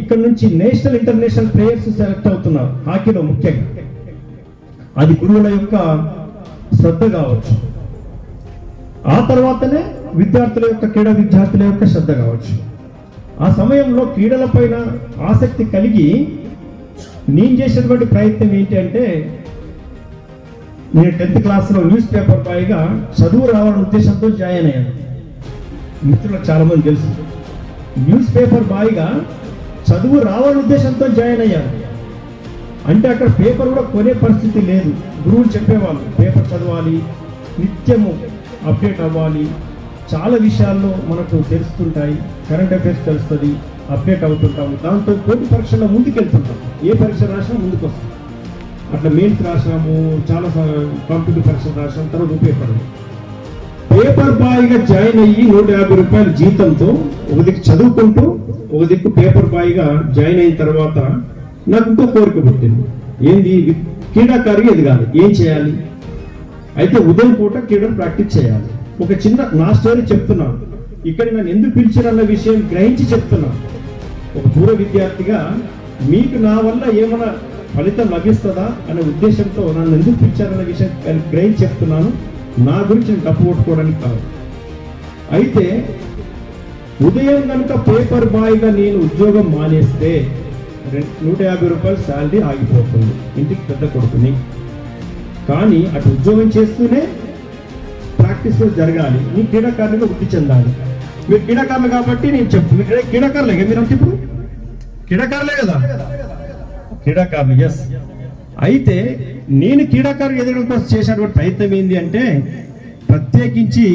[SPEAKER 6] ఇక్కడ నుంచి నేషనల్ ఇంటర్నేషనల్ ప్లేయర్స్ సెలెక్ట్ అవుతున్నారు హాకీలో ముఖ్యంగా. అది గురువుల యొక్క శ్రద్ధ కావచ్చు, ఆ తర్వాతనే విద్యార్థుల యొక్క శ్రద్ధ కావచ్చు. ఆ సమయంలో క్రీడలపైన ఆసక్తి కలిగి నేను చేసినటువంటి ప్రయత్నం ఏంటి అంటే, నేను 10th క్లాస్లో న్యూస్ పేపర్ బాయ్గా చదువు రావాలనే ఉద్దేశంతో జాయిన్ అయ్యాను. మిత్రులకు చాలామంది తెలుసు, న్యూస్ పేపర్ బాయ్గా చదువు రావాలనే ఉద్దేశంతో జాయిన్ అయ్యాను. అంటే అక్కడ పేపర్ కూడా కొనే పరిస్థితి లేదు. గురువులు చెప్పేవాళ్ళు పేపర్ చదవాలి, నిత్యము అప్డేట్ అవ్వాలి, చాలా విషయాల్లో మనకు తెలుస్తుంటాయి, కరెంట్ అఫైర్స్ తెలుస్తుంది, అప్డేట్ అవుతుంటాము. దాంతో పోటీ పరీక్షల్లో ముందుకెళ్తుంటాం, ఏ పరీక్ష రాసినా ముందుకు వస్తాం. అట్లా మెయిన్స్ రాసినాము, చాలా కాంపిటేటివ్ పరీక్షలు రాసినాము, తర్వాత ఉపయోగపడదు. పేపర్ బాయ్గా జాయిన్ అయ్యి 150 రూపాయల జీతంతో ఒక దిక్కు చదువుకుంటూ ఒక దిక్కు పేపర్ బాయ్గా జాయిన్ అయిన తర్వాత నాకు ఇంకో కోరిక పుట్టింది. ఏంది? క్రీడాకారిగా ఎదగాలి. ఏం చేయాలి? అయితే ఉదయం పూట క్రీడలు ప్రాక్టీస్ చేయాలి. ఒక చిన్న నా స్టోరీ చెప్తున్నాను, ఇక్కడ నన్ను ఎందుకు పిలిచారన్న విషయం గ్రహించి చెప్తున్నాను. ఒక పూర్వ విద్యార్థిగా మీకు నా వల్ల ఏమైనా ఫలితం లభిస్తుందా అనే ఉద్దేశంతో నన్ను ఎందుకు పిలిచారన్న విషయం గ్రహించి చెప్తున్నాను. నా గురించి నేను తప్పు కొట్టుకోవడానికి కాదు. అయితే ఉదయం కనుక పేపర్ బాయ్గా నేను ఉద్యోగం మానేస్తే 150 రూపాయల శాలరీ ఆగిపోతుంది, ఇంటికి పెద్ద కొడుకుని. కానీ అటు ఉద్యోగం చేస్తూనే ప్రాక్టీస్లో జరగాలి. నీ క్రీడాకారులుగా వృద్ధి చెందాలి. మీరు క్రీడాకారులు కాబట్టి నేను చెప్తాను, క్రీడాకారులే కదా మీరు, ఇప్పుడు క్రీడాకారులే కదా, క్రీడాకారులు. ఎస్. అయితే నేను క్రీడాకారులు ఎదగడం కోసం చేసినటువంటి ప్రయత్నం ఏంటి అంటే, ప్రత్యేకించి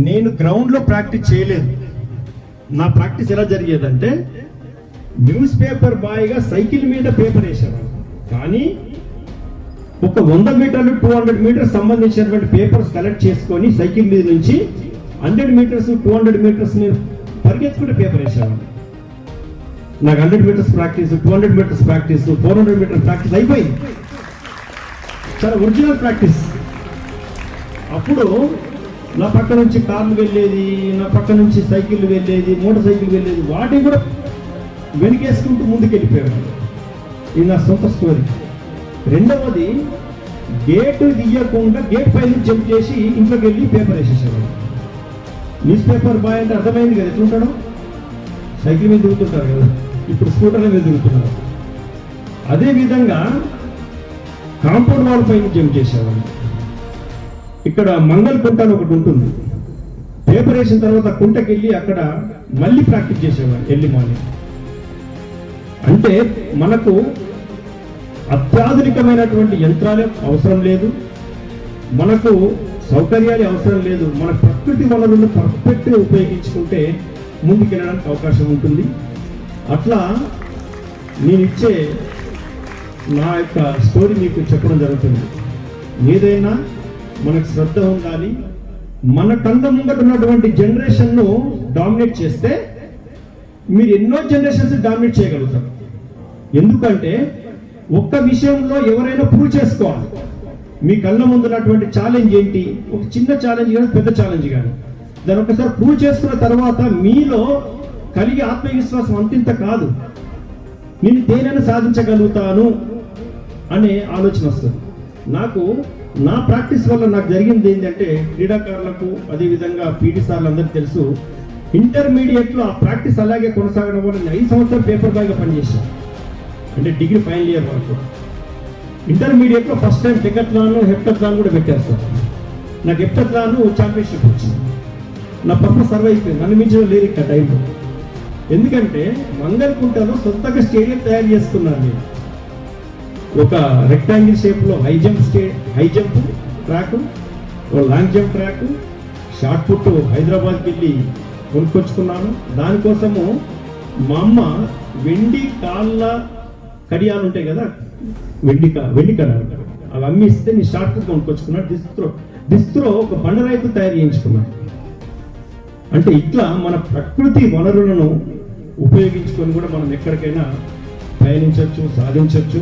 [SPEAKER 6] నేను గ్రౌండ్లో ప్రాక్టీస్ చేయలేదు. నా ప్రాక్టీస్ ఎలా జరిగేదంటే, న్యూస్ పేపర్ బాయ్గా సైకిల్ మీద పేపర్ వేసేవాడు. కానీ ఒక 100 మీటర్లు 200 మీటర్స్ సంబంధించినటువంటి పేపర్స్ కలెక్ట్ చేసుకొని సైకిల్ మీద నుంచి 100 మీటర్స్ 200 మీటర్స్ నేను పరిగెత్తుకుంటే పేపర్ వేసేవాడు. నాకు 100 meters practice, 200 meters practice, 400 meters practice అయిపోయింది. చాలా ఒరిజినల్ ప్రాక్టీస్. అప్పుడు నా పక్క నుంచి కార్లు వెళ్ళేది, నా పక్క నుంచి సైకిల్ వెళ్ళేది, మోటార్ సైకిల్ వెళ్ళేది, వాటిని కూడా వెనుకేసుకుంటూ ముందుకు వెళ్ళిపోయాడు. ఇది నా సొంత స్టోరీ. రెండవది, గేటు తీయకుండా గేట్ పై నుంచి జంప్ చేసి ఇంట్లోకి వెళ్ళి పేపర్ వేసేసేవాడు. న్యూస్ పేపర్ బాయ్ అంటే అర్థమైంది కదా ఎట్లుంటాడో. సైకిల్ మీద తిరుగుతుంటారు కదా, ఇప్పుడు స్కూటర్ల మీద తిరుగుతున్నారు. అదేవిధంగా కాంపౌండ్ వాల్ పైన జంప్ చేసేవాడు. ఇక్కడ మంగళ కుంట అని ఒకటి ఉంటుంది. పేపర్ వేసిన తర్వాత కుంటకి వెళ్ళి అక్కడ మళ్ళీ ప్రాక్టీస్ చేసేవాడు ఎర్లీ మార్నింగ్. అంటే మనకు అత్యాధునికమైనటువంటి యంత్రాలు అవసరం లేదు, మనకు సౌకర్యాలు అవసరం లేదు. మన ప్రకృతి వనరులను పర్ఫెక్ట్గా ఉపయోగించుకుంటే ముందుకెళ్ళడానికి అవకాశం ఉంటుంది. అట్లా నేను ఇచ్చే నా యొక్క స్టోరీ మీకు చెప్పడం జరుగుతుంది. ఏదైనా మనకు శ్రద్ధ ఉండాలి. మన కళ్ళ ముంగట ఉన్నటువంటి జనరేషన్ను డామినేట్ చేస్తే మీరు ఎన్నో జనరేషన్స్ డామినేట్ చేయగలుగుతారు. ఎందుకంటే ఒక్క విషయంలో ఎవరైనా ప్రూవ్ చేసుకోవాలి. మీ కళ్ళ ముందున్నటువంటి ఛాలెంజ్ ఏంటి? ఒక చిన్న ఛాలెంజ్ కానీ పెద్ద ఛాలెంజ్ కానీ దాన్ని ఒకసారి ప్రూవ్ చేసుకున్న తర్వాత మీలో కలిగే ఆత్మవిశ్వాసం అంతింత కాదు, నేను దేనైనా సాధించగలుగుతాను అనే ఆలోచన వస్తుంది. నాకు నా ప్రాక్టీస్ వల్ల నాకు జరిగింది ఏంటంటే, క్రీడాకారులకు అదేవిధంగా పీటీ సార్లు అందరికీ తెలుసు, ఇంటర్మీడియట్లో ఆ ప్రాక్టీస్ అలాగే కొనసాగడం వల్ల నేను 5 సంవత్సరాలు పేపర్ బాయ్గా పనిచేశాను. అంటే డిగ్రీ ఫైనల్ ఇయర్ వరకు. ఇంటర్మీడియట్లో ఫస్ట్ టైం డెకత్లాన్ హెప్టాథ్లాన్ కూడా పెట్టారు సార్. నాకు హెప్టాథ్లాన్ ఛాంపియన్షిప్ వచ్చింది. నా పర్పస్ సర్వ్ అయిపోయింది. నన్ను మించిన లేరు ఇక్కడ టైంలో. ఎందుకంటే మంగళకుంటలో సొంతగా స్టేడియం తయారు చేసుకున్నాను నేను. ఒక రెక్టాంగిల్ షేప్లో high jump track, long jump track, shot put హైదరాబాద్కి వెళ్ళి కొనుక్కొచ్చుకున్నాను. దానికోసము మా అమ్మ వెండి కాళ్ళ కడియాలు ఉంటాయి కదా, వెండి కడాలు, అవి అమ్మిస్తే నేను షార్ట్ పుట్ కొనుక్కొచ్చుకున్నాను. డిస్త్రో ఒక బండరాయితో తయారు చేయించుకున్నాను. అంటే ఇట్లా మన ప్రకృతి వనరులను ఉపయోగించుకొని కూడా మనం ఎక్కడికైనా ప్రయాణించవచ్చు, సాధించవచ్చు.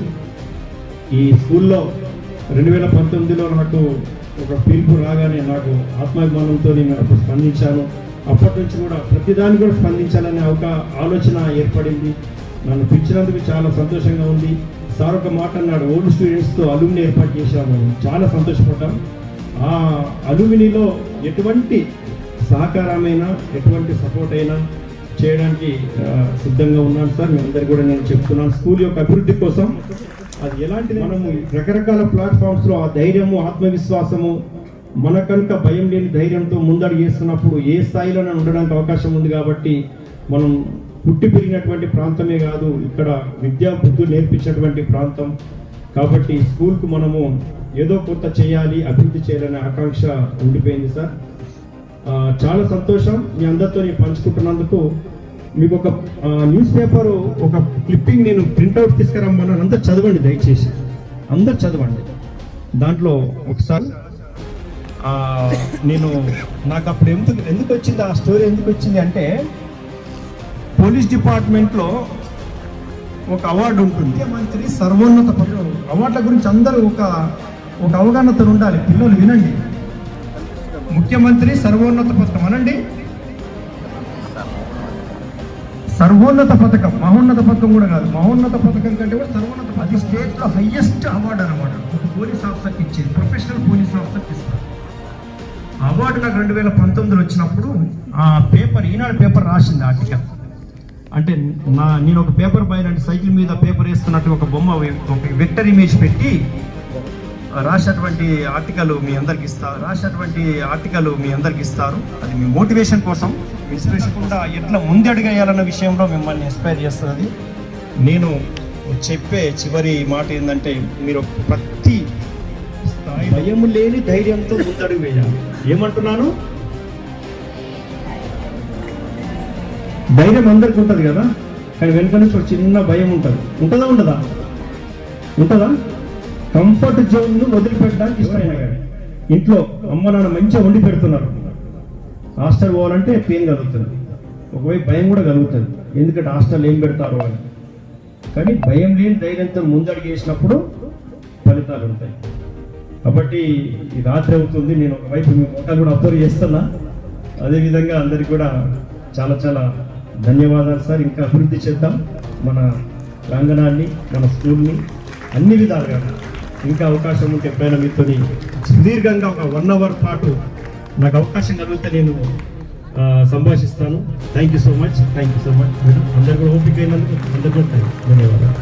[SPEAKER 6] ఈ స్కూల్లో 2019లో నాకు ఒక పిలుపు రాగానే నాకు ఆత్మాభిమానంతో నేను అప్పుడు స్పందించాను. అప్పటి నుంచి కూడా ప్రతిదాన్ని కూడా స్పందించాలనే ఒక ఆలోచన ఏర్పడింది. నన్ను పిలిచినందుకు చాలా సంతోషంగా ఉంది. సార్ ఒక మాట అన్నాడు, ఓల్డ్ స్టూడెంట్స్తో అలుమిని ఏర్పాటు చేశాము. చాలా సంతోషపడ్డాం. ఆ అలుమినిలో ఎటువంటి సహకారమైనా, ఎటువంటి సపోర్ట్ అయినా చేయడానికి సిద్ధంగా ఉన్నాను సార్. మీ అందరికీ కూడా నేను చెప్తున్నాను, స్కూల్ యొక్క అభివృద్ధి కోసం అది ఎలాంటిది, మనము రకరకాల ప్లాట్ఫామ్స్లో ఆ ధైర్యము, ఆత్మవిశ్వాసము, మన కనుక భయం లేని ధైర్యంతో ముందడుగు చేస్తున్నప్పుడు ఏ స్థాయిలోనే ఉండడానికి అవకాశం ఉంది. కాబట్టి మనం పుట్టి పెరిగినటువంటి ప్రాంతమే కాదు, ఇక్కడ విద్యా బుద్ధులు నేర్పించినటువంటి ప్రాంతం. కాబట్టి స్కూల్కు మనము ఏదో కొంత చేయాలి, అభివృద్ధి చేయాలనే ఆకాంక్ష ఉండిపోయింది సార్. చాలా సంతోషం మీ అందరితో నేను పంచుకుంటున్నందుకు. మీకు ఒక న్యూస్ పేపర్ ఒక క్లిప్పింగ్ నేను ప్రింట్అవుట్ తీసుకురమ్మన్నాను, అందరు చదవండి దయచేసి, అందరు చదవండి. దాంట్లో ఒకసారి నేను నాకు అప్పుడు ఎందుకు వచ్చింది ఆ స్టోరీ, ఎందుకు వచ్చింది అంటే పోలీస్ డిపార్ట్మెంట్లో ఒక అవార్డు ఉంటుంది, ముఖ్యమంత్రి సర్వోన్నత పదవి. అవార్డుల గురించి అందరూ ఒక అవగాహనతో ఉండాలి. పిల్లలు వినండి, ముఖ్యమంత్రి సర్వోన్నత పథకం అనండి, సర్వోన్నత పథకం, మహోన్నత పథకం కూడా కాదు, మహోన్నత పథకం కంటే కూడా సర్వోన్నత. అది స్టేట్లో హైయెస్ట్ అవార్డు అనమాట, ఒక పోలీస్ ఆఫీసర్కి ఇచ్చేది, ప్రొఫెషనల్ పోలీస్ ఆఫీసర్కి ఇస్తారు. అవార్డు నాకు 2019 వచ్చినప్పుడు ఆ పేపర్, ఈనాడు పేపర్ రాసింది ఆర్టికల్. అంటే నేను ఒక పేపర్ పైన సైకిల్ మీద పేపర్ వేస్తున్నట్టు ఒక బొమ్మ, ఒక వెక్టర్ ఇమేజ్ పెట్టి రాసినటువంటి ఆర్టికల్ మీ అందరికి ఇస్తారు. అది మీ మోటివేషన్ కోసం, ఇన్స్పిరేషన్ కూడా ఎట్లా ముందడుగేయాలన్న విషయంలో మిమ్మల్ని ఇన్స్పైర్ చేస్తుంది. నేను చెప్పే చివరి మాట ఏంటంటే, మీరు ప్రతి స్థాయి భయం లేని ధైర్యంతో ముందడుగు వేయాలి. ఏమంటున్నాను, ధైర్యం అందరికి ఉంటుంది కదా, కానీ వెనుక నుంచి ఒక చిన్న భయం ఉంటుంది. ఉంటుందా? కంఫర్ట్ జోన్ను వదిలిపెట్టడానికి ఇష్టమైన కానీ ఇంట్లో అమ్మ నాన్న మంచిగా వండి పెడుతున్నారు, హాస్టల్ పోవాలంటే పెయిన్ కలుగుతుంది, ఒకవైపు భయం కూడా కలుగుతుంది, ఎందుకంటే హాస్టల్ ఏం పెడతారో అని. కానీ భయం లేని ధైర్యంతో ముందడుగు వేసినప్పుడు ఫలితాలు ఉంటాయి. కాబట్టి ఈ రాత్రి అవుతుంది, నేను ఒకవైపు మీ మోటార్ కూడా అబ్జర్వ్ చేస్తున్నా. అదేవిధంగా అందరికి కూడా చాలా చాలా ధన్యవాదాలు సార్. ఇంకా అభివృద్ధి చేద్దాం మన ప్రాంగణాన్ని, మన స్కూల్ని అన్ని విధాలుగా. ఇంకా అవకాశం ఉంటే ఎప్పుడైనా మీతో సుదీర్ఘంగా ఒక 1 hour పాటు నాకు అవకాశం కలిగితే నేను సంభాషిస్తాను. Thank you so much madam. అందరు కూడా ఓపిక అయినందుకు అందరికీ ధన్యవాదాలు.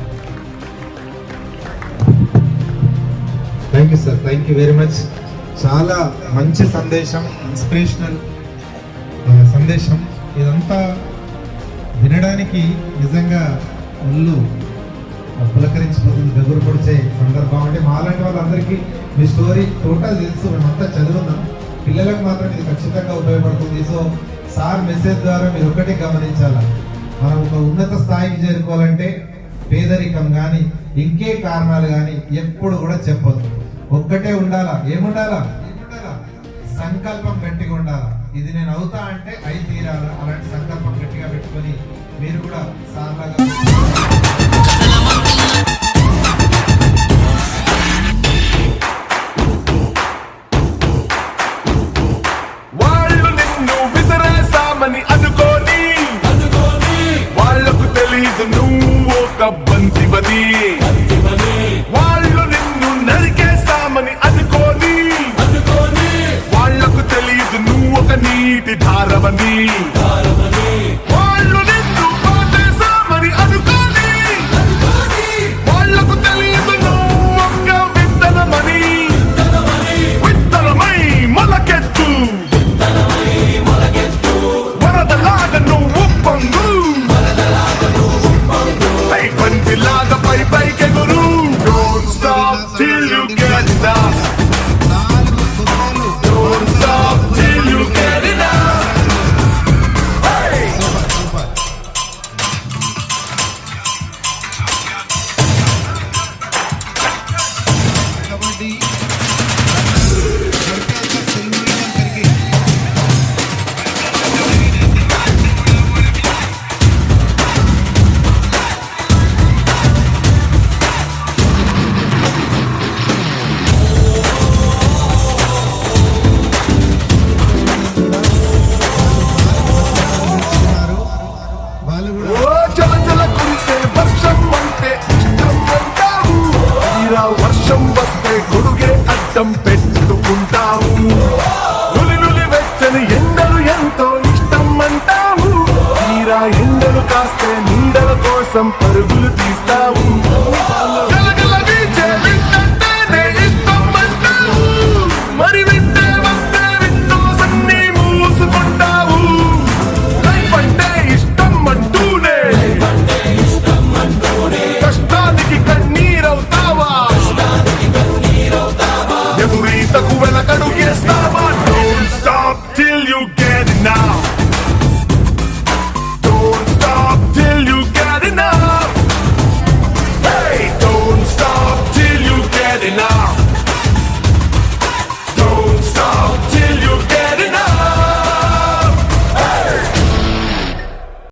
[SPEAKER 4] Thank you sir, thank you very much. చాలా మంచి సందేశం, ఇన్స్పిరేషనల్ సందేశం. ఇదంతా వినడానికి నిజంగా ఒళ్ళు పులకరించిపోతుంది, దగ్గర పొడిచే సందర్భం. అంటే మాలాంటి వాళ్ళందరికీ మీ స్టోరీ టోటల్ తెలుసు, మేమంతా చదువున్నాం. పిల్లలకు మాత్రం ఇది ఖచ్చితంగా ఉపయోగపడుతుంది. సో సార్ మెసేజ్ ద్వారా మీరు ఒకటి గమనించాలా, మనం ఒక ఉన్నత స్థాయికి చేరుకోవాలంటే పేదరికం కానీ ఇంకే కారణాలు కానీ ఎప్పుడు కూడా చెప్పొద్దు. ఒక్కటే ఉండాలా, ఏముండాలా? సంకల్పం గట్టిగా ఉండాలా. ఇది నేను అవుతా అంటే అయి తీరాలా, అలాంటి సంకల్పం గట్టిగా పెట్టుకొని మీరు కూడా సార్లాగా
[SPEAKER 3] వాళ్ళు నిన్ను విసిరేసామని అనుకోని వాళ్ళకు తెలీదు నువ్వు ఒక బంతివని. వాళ్ళు నిన్ను నరికేసామని అనుకోని వాళ్ళకు తెలీదు నువ్వు ఒక నీటి ధారవని. వాళ్ళు నిన్ను పాటేసామని అనుకోని వాళ్ళకు తెలీదు నువ్వు ఒక విత్తనమని. విత్తనమై మొలకెత్తు, వరదలాగా నువ్వు పొంగు, బంతిలాగా పైకెగురు. Don't stop till you get enough. Don't stop till you get enough. Hey!
[SPEAKER 4] Kabaddi వాళ్ళు కూడా
[SPEAKER 3] ఓ జల జల కురిసే వర్షం అంటే ఇష్టం అంటావు, తీరా వర్షం వస్తే గొడుగే అడ్డం పెట్టుకుంటావు. నులి నులి వెచ్చని ఎండలు ఎంతో ఇష్టం అంటావు, తీరా కోసం పరుగులు తీస్తావు గలగల వీచే వింటంటేనే ఇష్టం అంటావు మరి వింటే వస్తే విండోసన్నీ మూసుకుంటావు లైఫ్ అంటే ఇష్టం అంటూనే కష్టానికి కన్నీరవుతావా ఎదురీతకు వెనకడుగేస్తావా Don't stop till you get enough Don't stop till you get enough Hey, don't stop till you get enough